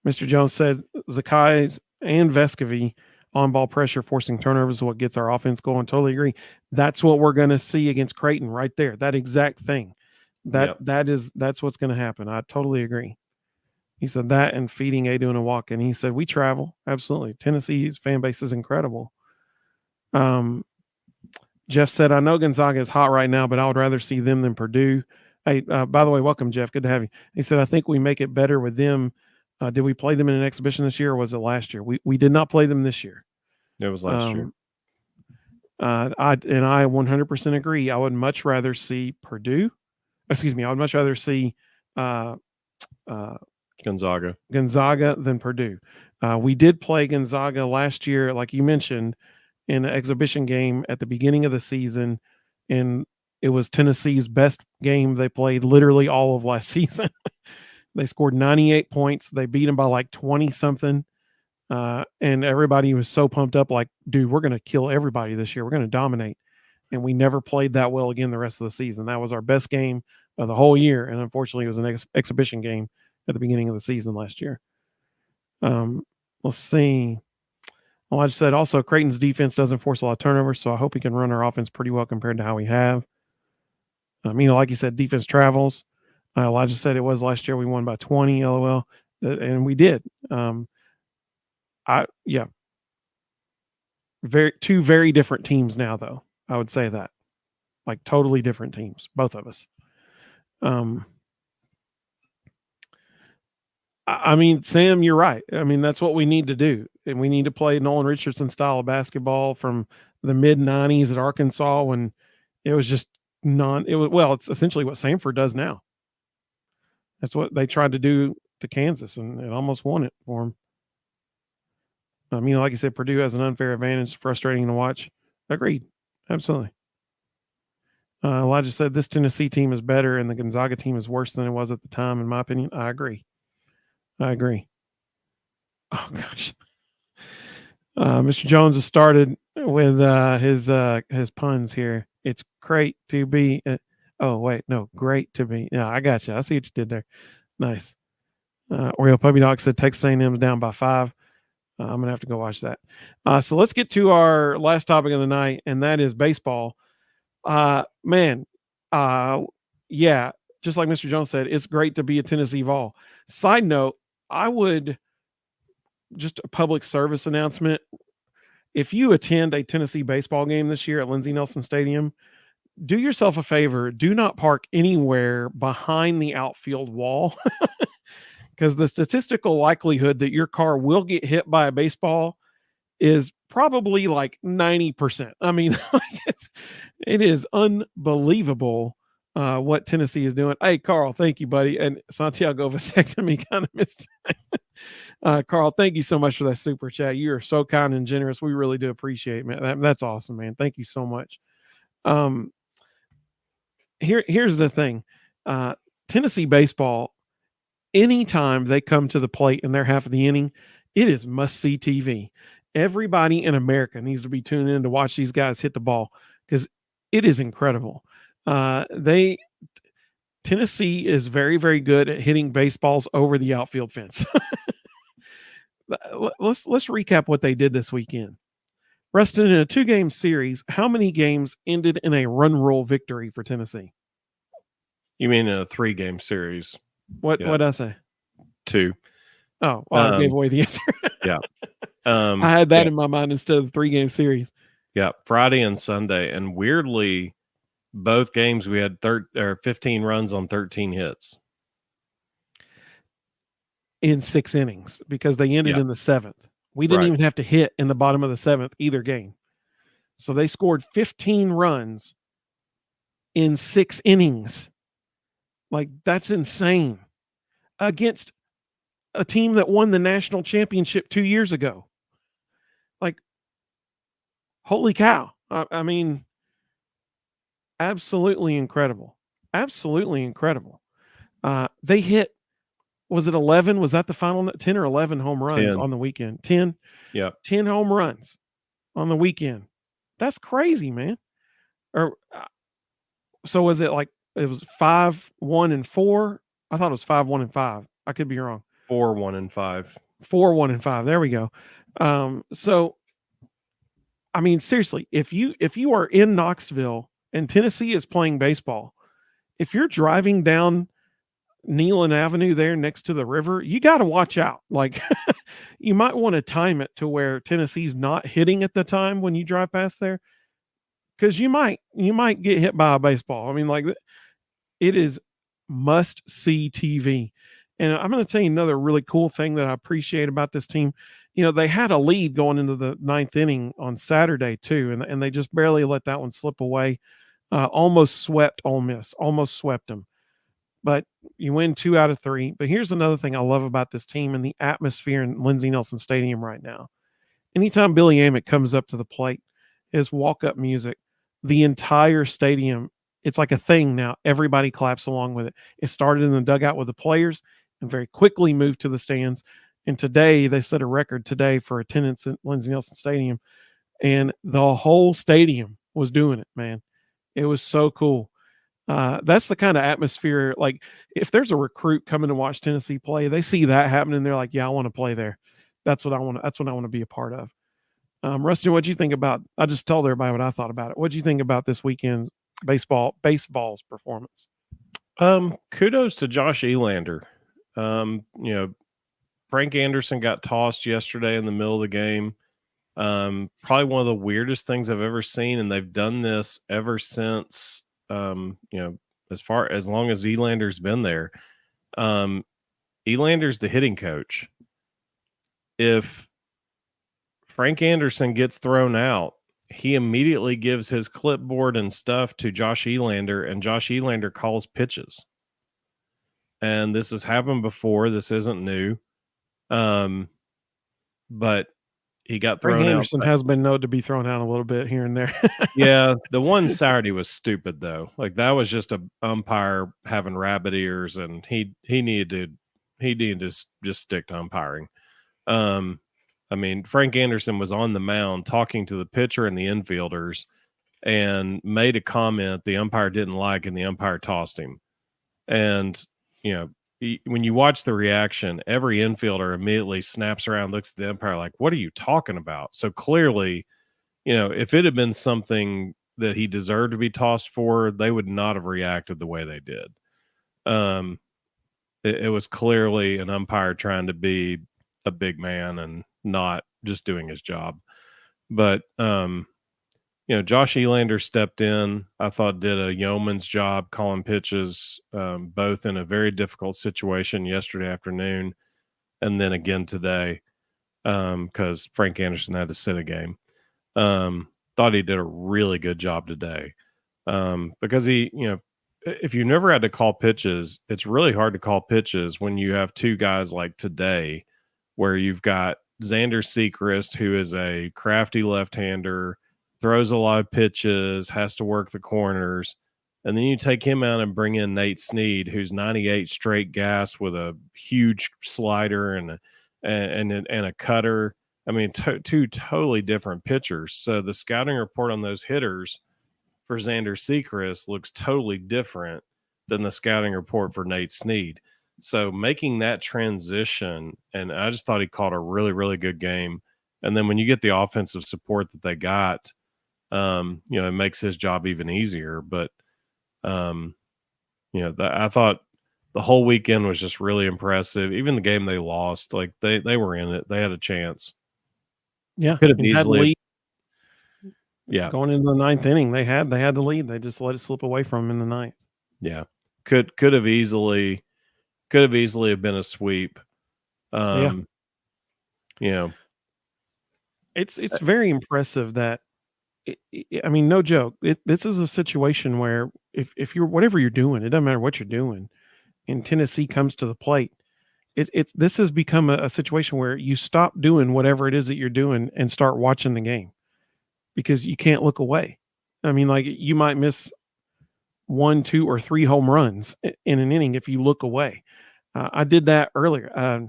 Mr. Jones said Zakai's and Vescovy on-ball pressure forcing turnovers is what gets our offense going. Totally agree. That's what we're going to see against Creighton right there. That exact thing. That's what's going to happen. I totally agree. He said that and feeding Adu and a walk. And he said, we travel. Absolutely. Tennessee's fan base is incredible. Jeff said, I know Gonzaga is hot right now, but I would rather see them than Purdue. Hey, by the way, welcome, Jeff. Good to have you. He said, I think we make it better with them. Did we play them in an exhibition this year or was it last year? We did not play them this year.
It was last year.
I 100% agree. I would much rather see Purdue. Excuse me. I would much rather see
Gonzaga
than Purdue. We did play Gonzaga last year, like you mentioned, in an exhibition game at the beginning of the season, and it was Tennessee's best game they played literally all of last season. They scored 98 points. They beat them by like 20-something, and everybody was so pumped up, like, dude, we're going to kill everybody this year. We're going to dominate, and we never played that well again the rest of the season. That was our best game of the whole year, and unfortunately, it was an exhibition game at the beginning of the season last year. Let's see. Well, I just said also Creighton's defense doesn't force a lot of turnovers, so I hope he can run our offense pretty well compared to how we have. Like you said, defense travels. Elijah said it was last year. We won by 20, LOL, and we did. Two very different teams now, though. I would say that, like totally different teams, both of us. Sam, you're right. That's what we need to do. And we need to play Nolan Richardson style of basketball from the mid 90s at Arkansas when it was just it's essentially what Samford does now. That's what they tried to do to Kansas, and it almost won it for them. Like you said, Purdue has an unfair advantage, frustrating to watch. Agreed. Absolutely. Elijah said this Tennessee team is better and the Gonzaga team is worse than it was at the time, in my opinion. I agree. Oh, gosh. Mr. Jones has started with his puns here. It's great to be. Oh wait, no, great to be. Yeah, I got you. I see what you did there. Nice. Oreo Puppy Dog said Texas A&M's down by 5. I'm gonna have to go watch that. So let's get to our last topic of the night, and that is baseball. Man, yeah, just like Mr. Jones said, it's great to be a Tennessee Vol. Side note, I would just a public service announcement. If you attend a Tennessee baseball game this year at Lindsey Nelson Stadium, do yourself a favor. Do not park anywhere behind the outfield wall because the statistical likelihood that your car will get hit by a baseball is probably like 90%. I mean, it is unbelievable what Tennessee is doing. Hey, Carl, thank you, buddy. And Santiago vasectomy kind of missed. Carl, thank you so much for that super chat. You are so kind and generous. We really do appreciate it, man. That's awesome, man. Thank you so much. Here's the thing. Tennessee baseball, anytime they come to the plate in their half of the inning, it is must-see TV. Everybody in America needs to be tuned in to watch these guys hit the ball because it is incredible. Tennessee is very, very good at hitting baseballs over the outfield fence. Let's recap what they did this weekend. Rustin, in a 2-game series, how many games ended in a run rule victory for Tennessee?
You mean in a 3-game series?
What I say?
2.
Oh, well, I gave away the answer.
Yeah.
I had that in my mind instead of the 3-game series.
Yeah, Friday and Sunday. And weirdly, both games we had 15 runs on 13 hits.
In 6 innings because they ended in the 7th. We didn't even have to hit in the bottom of the 7th either game. So they scored 15 runs in 6 innings. Like, that's insane. Against a team that won the national championship 2 years ago. Like, holy cow. I mean, absolutely incredible. Absolutely incredible. They hit, was it 11? Was that the final 10 or 11 home runs
10.
on the weekend? 10?
Yeah.
10 home runs on the weekend. That's crazy, man. Or so was it like it was 5, 1, and 4? I thought it was 5, 1, and 5. I could be wrong.
4, 1, and 5.
4, 1, and 5. There we go. So I mean, seriously, if you are in Knoxville and Tennessee is playing baseball, if you're driving down Neyland Avenue there next to the river, you got to watch out. Like, you might want to time it to where Tennessee's not hitting at the time when you drive past there, because you might get hit by a baseball. I mean, like, it is must see TV. And I'm going to tell you another really cool thing that I appreciate about this team. You know, they had a lead going into the 9th inning on Saturday too, and they just barely let that one slip away. Almost swept Ole Miss, almost swept them. But you win 2 out of 3. But here's another thing I love about this team and the atmosphere in Lindsey Nelson Stadium right now. Anytime Billy Amick comes up to the plate, his walk-up music, the entire stadium, it's like a thing now. Everybody claps along with it. It started in the dugout with the players and very quickly moved to the stands. And today, they set a record today for attendance at Lindsey Nelson Stadium. And the whole stadium was doing it, man. It was so cool. That's the kind of atmosphere. Like, if there's a recruit coming to watch Tennessee play, they see that happening. They're like, yeah, I want to play there. That's what I want. That's what I want to be a part of. Rustin, what'd you think about? I just told everybody what I thought about it. What'd you think about this weekend's BaseVols performance?
Kudos to Josh Elander. You know, Frank Anderson got tossed yesterday in the middle of the game. Probably one of the weirdest things I've ever seen, and they've done this ever since. You know, as long as Elander's been there. Elander's the hitting coach. If Frank Anderson gets thrown out, he immediately gives his clipboard and stuff to Josh Elander, and Josh Elander calls pitches. And this has happened before. This isn't new. But he got thrown out.
Frank Anderson has been known to be thrown out a little bit here and there.
Yeah, the one Saturday was stupid though. Like, that was just a umpire having rabbit ears, and he needed to just stick to umpiring. I mean, Frank Anderson was on the mound talking to the pitcher and the infielders and made a comment the umpire didn't like, and the umpire tossed him. And, when you watch the reaction, every infielder immediately snaps around, looks at the umpire like, what are you talking about? So clearly, if it had been something that he deserved to be tossed for, they would not have reacted the way they did. It was clearly an umpire trying to be a big man and not just doing his job. But, Josh Elander stepped in, I thought did a yeoman's job calling pitches, both in a very difficult situation yesterday afternoon and then again today, because Frank Anderson had to sit a game. Thought he did a really good job today, because if you never had to call pitches, it's really hard to call pitches when you have two guys like today, where you've got Xander Sechrist, who is a crafty left-hander, throws a lot of pitches, has to work the corners, and then you take him out and bring in Nate Snead, who's 98 straight gas with a huge slider and a cutter. I mean, two totally different pitchers. So the scouting report on those hitters for Xander Sechrist looks totally different than the scouting report for Nate Snead. So making that transition, and I just thought he caught a really, really good game. And then when you get the offensive support that they got, it makes his job even easier. But, I thought the whole weekend was just really impressive. Even the game they lost, like they were in it. They had a chance.
Yeah.
Could have easily.
Yeah. Going into the ninth inning, they had the lead. They just let it slip away from them in the ninth.
Yeah. Could have easily have been a sweep.
It's very impressive that, I mean, no joke. This is a situation where if you're, whatever you're doing, it doesn't matter what you're doing, and Tennessee comes to the plate, this has become a situation where you stop doing whatever it is that you're doing and start watching the game, because you can't look away. I mean, like, you might miss 1, 2, or 3 home runs in an inning if you look away. I did that earlier.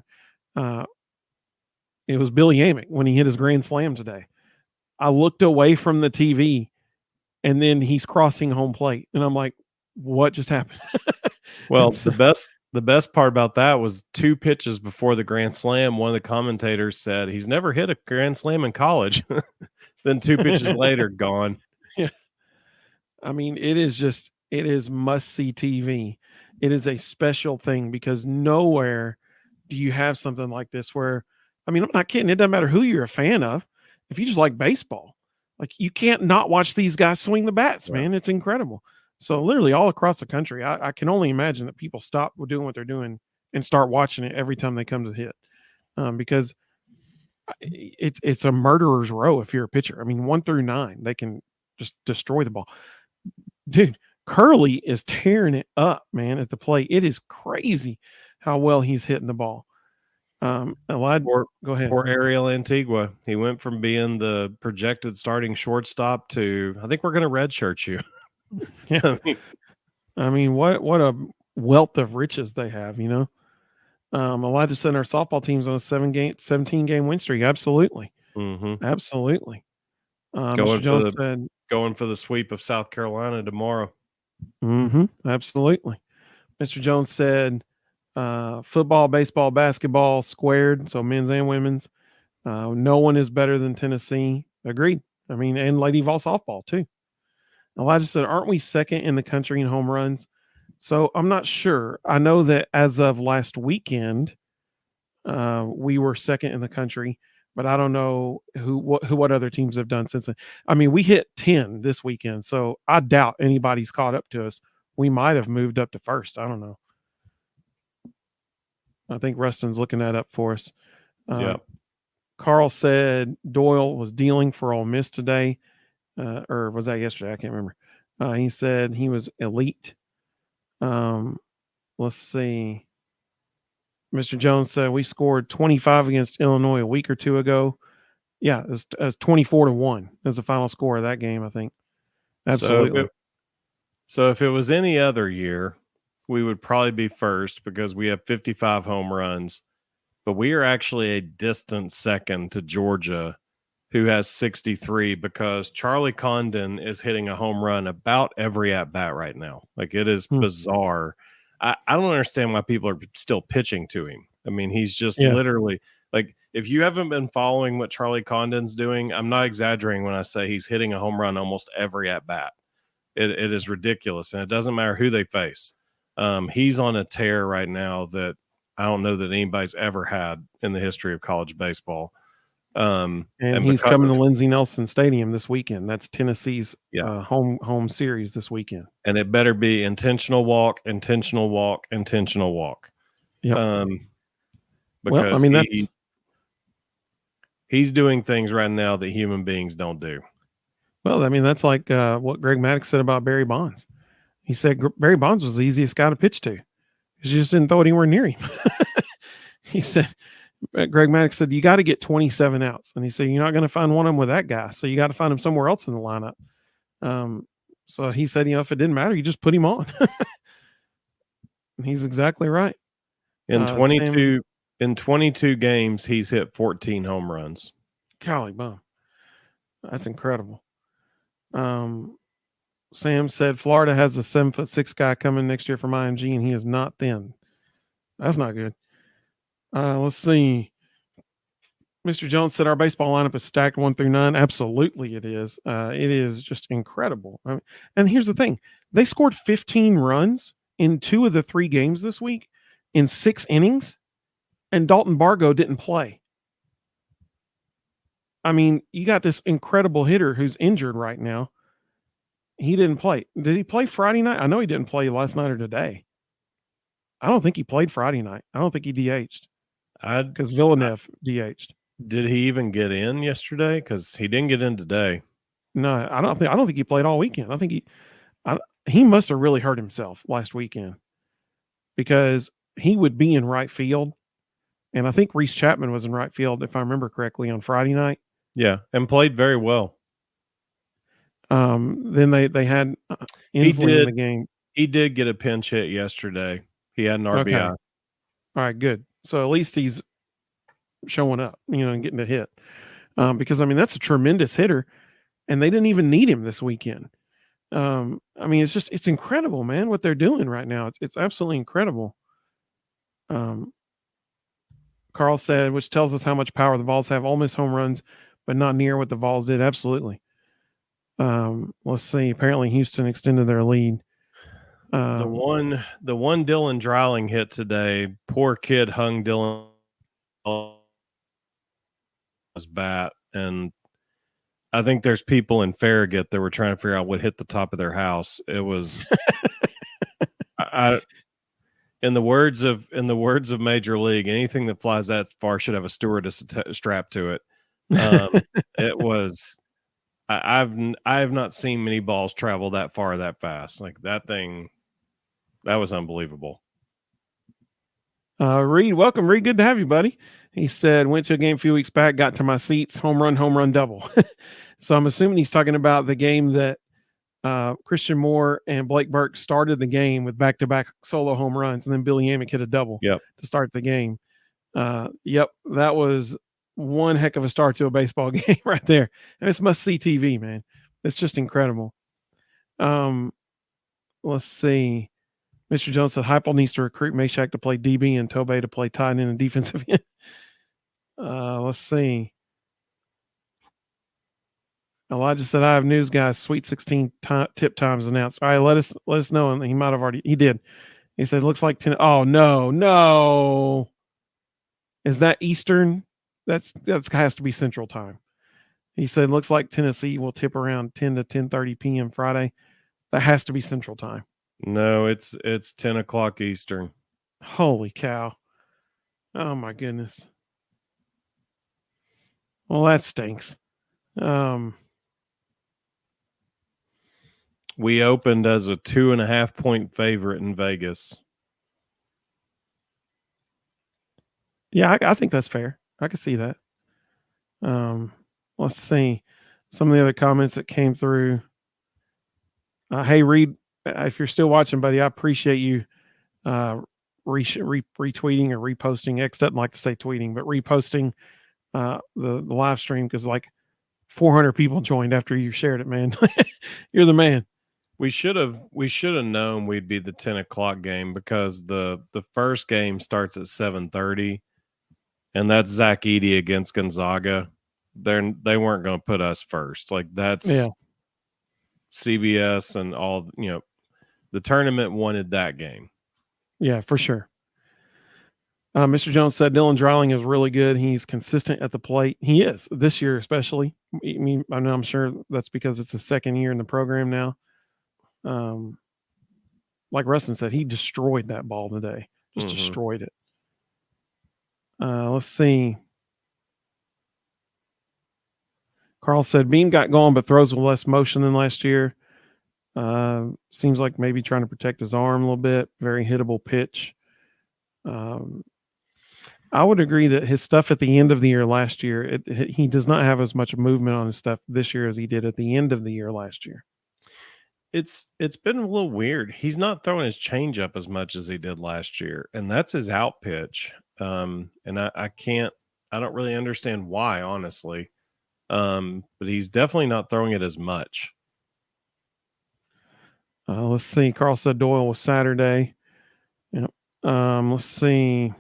It was Billy Amick when he hit his grand slam today. I looked away from the TV, and then he's crossing home plate, and I'm like, what just happened?
Well, the best part about that was 2 pitches before the grand slam, one of the commentators said he's never hit a grand slam in college. Then 2 pitches later, gone.
Yeah. I mean, it is must-see TV. It is a special thing, because nowhere do you have something like this where, I mean, I'm not kidding. It doesn't matter who you're a fan of. If you just like baseball, like, you can't not watch these guys swing the bats, man. It's incredible. So literally all across the country, I can only imagine that people stop doing what they're doing and start watching it every time they come to hit, because it's a murderer's row if you're a pitcher. I mean, 1 through 9, they can just destroy the ball. Dude, Curley is tearing it up, man, at the plate. It is crazy how well he's hitting the ball. Go ahead.
Poor Ariel Antigua. He went from being the projected starting shortstop to, I think we're going to redshirt you.
Yeah. I mean, what a wealth of riches they have, Elijah said our softball team's on a 17-game win streak. Absolutely.
Mm-hmm.
Absolutely.
Going for the sweep of South Carolina tomorrow.
Mm-hmm. Absolutely. Mr. Jones said, football, baseball, basketball squared, so men's and women's. No one is better than Tennessee. Agreed. I mean, and Lady Vols softball too. Elijah said, aren't we second in the country in home runs? So I'm not sure. I know that as of last weekend, we were second in the country, but I don't know what other teams have done since then. I mean, we hit 10 this weekend, so I doubt anybody's caught up to us. We might have moved up to first. I don't know. I think Rustin's looking that up for us.
Yeah.
Carl said Doyle was dealing for Ole Miss today. Or was that yesterday? I can't remember. He said he was elite. Let's see. Mr. Jones said we scored 25 against Illinois a week or 2 ago. Yeah, it was 24-1. That was the final score of that game, I think. Absolutely.
So if it was any other year, we would probably be first because we have 55 home runs. but we are actually a distant second to Georgia, who has 63, because Charlie Condon is hitting a home run about every at bat right now. Like, it is bizarre. I don't understand why people are still pitching to him. I mean, he's just literally, like, if you haven't been following what Charlie Condon's doing, I'm not exaggerating when I say he's hitting a home run almost every at bat. It is ridiculous, and it doesn't matter who they face. He's on a tear right now that I don't know that anybody's ever had in the history of college baseball.
And he's coming to Lindsey Nelson Stadium this weekend. That's Tennessee's home series this weekend.
And it better be intentional walk, intentional walk, intentional walk.
Yep.
Because well, I mean, he's doing things right now that human beings don't do.
Well, I mean, that's like what Greg Maddox said about Barry Bonds. He said Barry Bonds was the easiest guy to pitch to because you just didn't throw it anywhere near him. He said, Greg Maddox said, you got to get 27 outs. And he said, you're not going to find one of them with that guy. So you got to find him somewhere else in the lineup. So he said, if it didn't matter, you just put him on. And he's exactly right.
In 22 games, he's hit 14 home runs.
Golly bum. That's incredible. Sam said Florida has a 7'6" guy coming next year from IMG, and he is not thin. That's not good. Let's see. Mr. Jones said our baseball lineup is stacked 1 through 9. Absolutely, it is. It is just incredible. I mean, and here's the thing: they scored 15 runs in 2 of the 3 games this week in 6 innings, and Dalton Bargo didn't play. I mean, you got this incredible hitter who's injured right now. He didn't play. Did he play Friday night? I know he didn't play last night or today. I don't think he played Friday night. I don't think he DH'd. Because Villeneuve DH'd.
Did he even get in yesterday? Because he didn't get in today.
No, I don't think he played all weekend. I think he must have really hurt himself last weekend because he would be in right field, and I think Reese Chapman was in right field if I remember correctly on Friday night.
Yeah, and played very well.
Then they had Inslee in the game.
He did get a pinch hit yesterday. He had an RBI.
Okay. All right, good. So at least he's showing up, and getting a hit. Because I mean that's a tremendous hitter, and they didn't even need him this weekend. I mean it's incredible, man, what they're doing right now. It's absolutely incredible. Carl said, which tells us how much power the Vols have. Ole Miss home runs, but not near what the Vols did. Absolutely. Let's see. Apparently Houston extended their lead.
The one Dylan Dreiling hit today, poor kid hung Dylan his bat, and I think there's people in Farragut that were trying to figure out what hit the top of their house. It was in the words of Major League, anything that flies that far should have a stewardess strapped to it. It was I have not seen many balls travel that far that fast. Like that thing, that was unbelievable.
Reed, welcome, Reed. Good to have you, buddy. He said, went to a game a few weeks back, got to my seats, home run, double. So I'm assuming he's talking about the game that Christian Moore and Blake Burke started the game with back-to-back solo home runs, and then Billy Amick hit a double to start the game. Yep, that was one heck of a start to a baseball game right there. And it's must-see TV, man. It's just incredible. Let's see. Mr. Jones said Heupel needs to recruit Meshack to play DB and Tobey to play tight end and defensive end. Let's see. Elijah said, I have news, guys. Sweet 16 tip times announced. All right, let us know. And he might have already. He did. He said, looks like 10. Oh, no. Is that Eastern? That has to be Central Time. He said, looks like Tennessee will tip around 10 to 10:30 p.m. Friday. That has to be Central Time.
No, it's 10 o'clock Eastern.
Holy cow. Oh, my goodness. Well, that stinks.
We opened as a 2.5 point favorite in Vegas.
Yeah, I think that's fair. I can see that. Let's see some of the other comments that came through. Hey, Reed, if you're still watching, buddy, I appreciate you retweeting or reposting. X doesn't like to say tweeting, but reposting the live stream because like 400 people joined after you shared it, man. You're the man.
We should have known we'd be the 10 o'clock game because the first game starts at 7:30, and that's Zach Edey against Gonzaga. They weren't going to put us first. Like that's CBS and all. The tournament wanted that game.
Yeah, for sure. Mr. Jones said Dylan Dreiling is really good. He's consistent at the plate. He is this year, especially. I'm sure that's because it's his second year in the program now. Like Rustin said, he destroyed that ball today. Just destroyed it. Let's see. Carl said Beam got going, but throws with less motion than last year. Seems like maybe trying to protect his arm a little bit. Very hittable pitch. I would agree that his stuff at the end of the year last year, he does not have as much movement on his stuff this year as he did at the end of the year last year.
It's been a little weird. He's not throwing his changeup as much as he did last year, and that's his out pitch. And I don't really understand why, honestly. But he's definitely not throwing it as much.
Let's see. Carl said Doyle was Saturday. Yep. Let's see.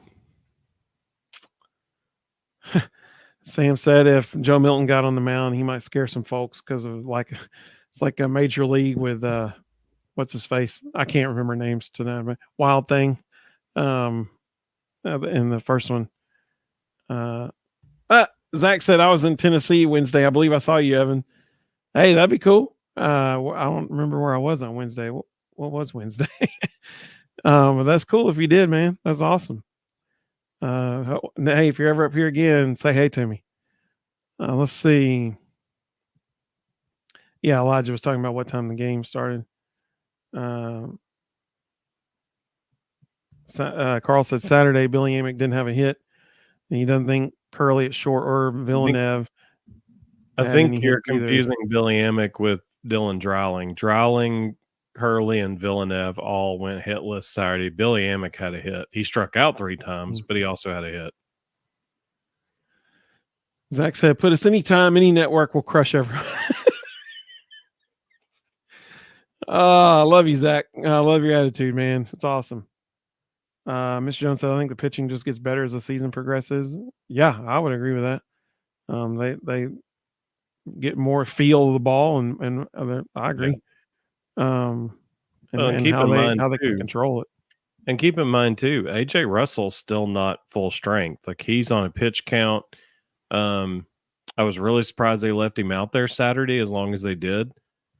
Sam said if Joe Milton got on the mound, he might scare some folks because of it's like a major league with what's his face? I can't remember names tonight, but Wild Thing. In the first one. Zach said I was in Tennessee Wednesday. I believe I saw you, Evan. Hey, that'd be cool. I don't remember where I was on Wednesday. What was Wednesday? But that's cool if you did, man. That's awesome. Hey, if you're ever up here again, say hey to me. Let's see. Yeah, Elijah was talking about what time the game started. Carl said Saturday Billy Amick didn't have a hit, and he doesn't think Curley at short or Villeneuve.
I think you're confusing Billy Amick with Dylan Dreiling. Dreiling, Curley, and Villeneuve all went hitless Saturday. Billy Amick had a hit. He struck out 3 times, but he also had a hit.
Zach said, put us anytime, any network will crush everyone. I love you, Zach. I love your attitude, man. It's awesome. Mr. Jones said, I think the pitching just gets better as the season progresses. Yeah, I would agree with that. They get more feel of the ball, and I agree. Yeah. And how they can control it.
And keep in mind too, AJ Russell's still not full strength. Like he's on a pitch count. I was really surprised they left him out there Saturday as long as they did,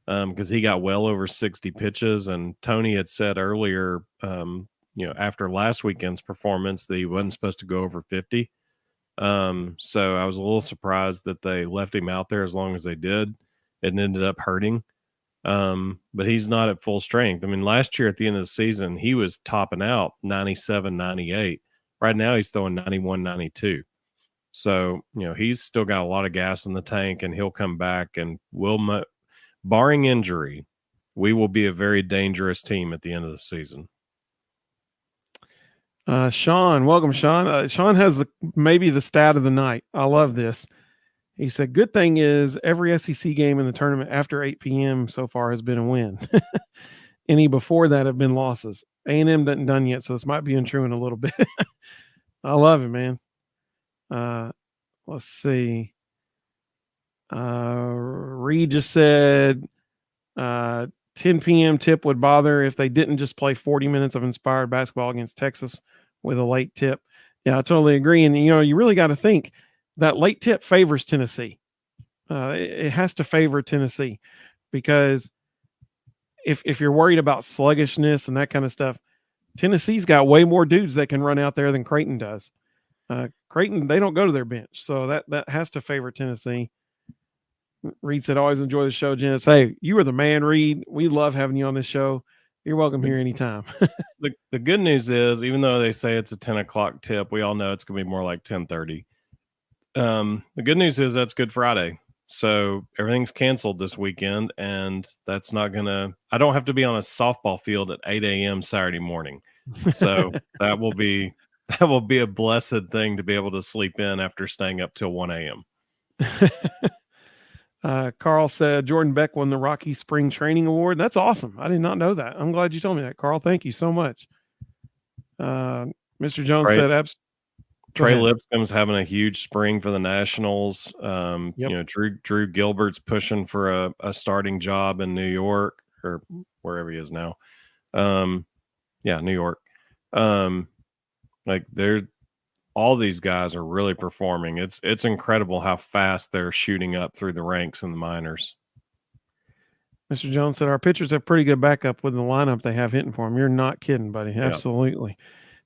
because he got well over 60 pitches. And Tony had said earlier, after last weekend's performance, that he wasn't supposed to go over 50. So I was a little surprised that they left him out there as long as they did. It ended up hurting. But he's not at full strength. I mean, last year at the end of the season, he was topping out 97, 98. Right now he's throwing 91, 92. So, he's still got a lot of gas in the tank, and he'll come back, and barring injury, we will be a very dangerous team at the end of the season.
Sean, welcome, Sean. Sean has maybe the stat of the night. I love this. He said, good thing is every SEC game in the tournament after 8 p.m. so far has been a win. Any before that have been losses. A&M doesn't done yet, so this might be untrue in a little bit. I love it, man. Let's see. Reed just said 10 p.m. tip would bother if they didn't just play 40 minutes of inspired basketball against Texas with a late tip. Yeah, I totally agree. And, you really got to think that late tip favors Tennessee. It has to favor Tennessee because if you're worried about sluggishness and that kind of stuff, Tennessee's got way more dudes that can run out there than Creighton does. Creighton, they don't go to their bench. So that has to favor Tennessee. Reed said, always enjoy the show, gents. Hey, you are the man, Reed. We love having you on this show. You're welcome here anytime.
The good news is, even though they say it's a 10 o'clock tip, we all know it's going to be more like 10:30. The good news is that's Good Friday. So everything's canceled this weekend, and that's not going to – I don't have to be on a softball field at 8 a.m. Saturday morning. So that will be a blessed thing to be able to sleep in after staying up till 1 a.m.
Carl said Jordan Beck won the Rocky Spring Training Award. That's awesome. I did not know that. I'm glad you told me that, Carl. Thank you so much. Mr. Jones said,
Trey Lipscomb's having a huge spring for the Nationals. Drew Gilbert's pushing for a starting job in New York or wherever he is now. New York. All these guys are really performing. It's incredible how fast they're shooting up through the ranks in the minors.
Mr. Jones said our pitchers have pretty good backup with the lineup they have hitting for them. You're not kidding, buddy. Absolutely. Yep.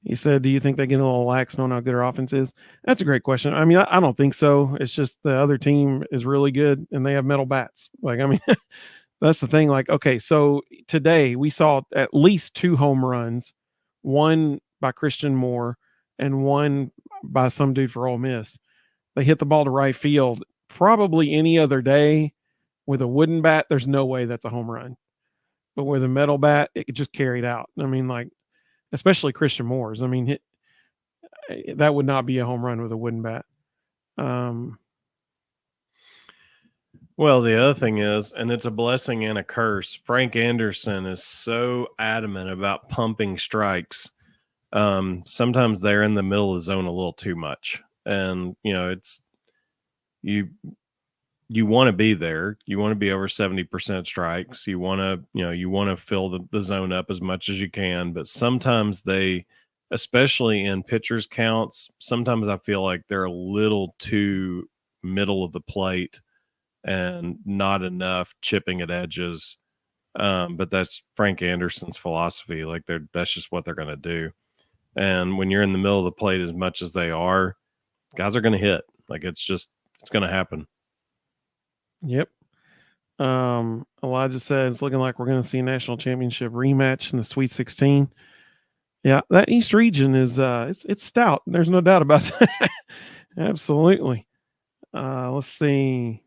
He said, do you think they get a little lax knowing how good our offense is? That's a great question. I mean, I don't think so. It's just the other team is really good and they have metal bats. Like, I mean, that's the thing. Like, okay, so today we saw at least 2 home runs, one by Christian Moore and one by some dude for Ole Miss. They hit the ball to right field. Probably any other day with a wooden bat, there's no way that's a home run. But with a metal bat, it just carried out. I mean, like, especially Christian Moore's. I mean, that would not be a home run with a wooden bat.
Well, the other thing is, and it's a blessing and a curse, Frank Anderson is so adamant about pumping strikes. Sometimes they're in the middle of the zone a little too much. And, it's you want to be there. You want to be over 70% strikes. You want to fill the zone up as much as you can. But sometimes they, especially in pitchers counts, sometimes I feel like they're a little too middle of the plate and not enough chipping at edges. But that's Frank Anderson's philosophy. Like that's just what they're going to do. And when you're in the middle of the plate as much as they are, guys are going to hit. Like it's going to happen.
Yep. Elijah said it's looking like we're going to see a national championship rematch in the Sweet 16. Yeah, that East region is it's stout. There's no doubt about that. Absolutely. Let's see.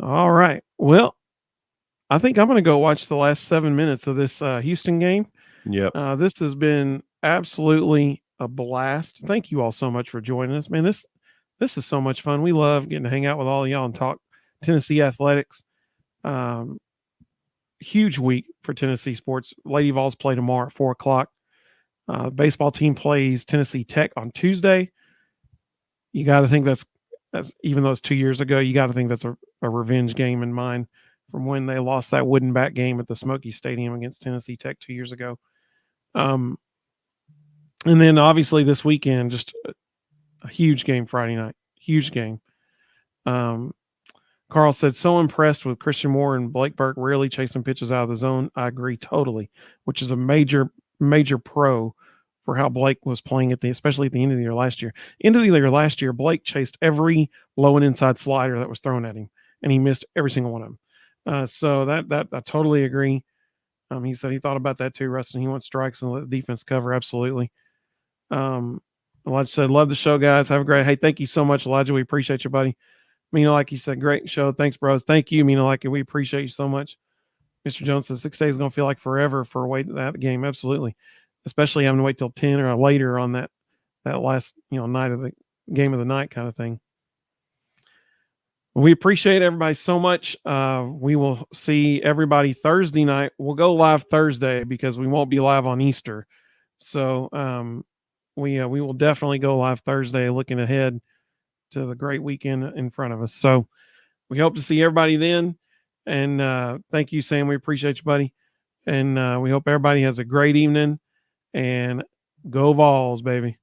All right. Well, I think I'm going to go watch the last 7 minutes of this Houston game.
Yep.
This has been absolutely a blast. Thank you all so much for joining us, man. This is so much fun. We love getting to hang out with all of y'all and talk Tennessee athletics. Huge week for Tennessee sports. Lady Vols play tomorrow at 4:00. Baseball team plays Tennessee Tech on Tuesday. You got to think that's even though it's 2 years ago, you got to think that's a revenge game in mind from when they lost that wooden bat game at the Smoky Stadium against Tennessee Tech 2 years ago. And then obviously this weekend, just a huge game Friday night. Huge game. Carl said, so impressed with Christian Moore and Blake Burke rarely chasing pitches out of the zone. I agree totally, which is a major, major pro for how Blake was playing especially at the end of the year last year. End of the year last year, Blake chased every low and inside slider that was thrown at him, and he missed every single one of them. So that I totally agree. He said he thought about that too, Rustin. He wants strikes and let the defense cover. Absolutely. Elijah said, love the show, guys. Have a great. Hey, thank you so much, Elijah. We appreciate you, buddy. Mina, like you said, great show. Thanks, bros. Thank you, Mina, like we appreciate you so much. Mr. Jones says 6 days is going to feel like forever for waiting that game. Absolutely. Especially having to wait till 10 or later on that last, night of the game of the night kind of thing. We appreciate everybody so much. We will see everybody Thursday night. We'll go live Thursday because we won't be live on Easter. So, we will definitely go live Thursday looking ahead to the great weekend in front of us. So we hope to see everybody then. And thank you, Sam. We appreciate you, buddy. And we hope everybody has a great evening. And go Vols, baby.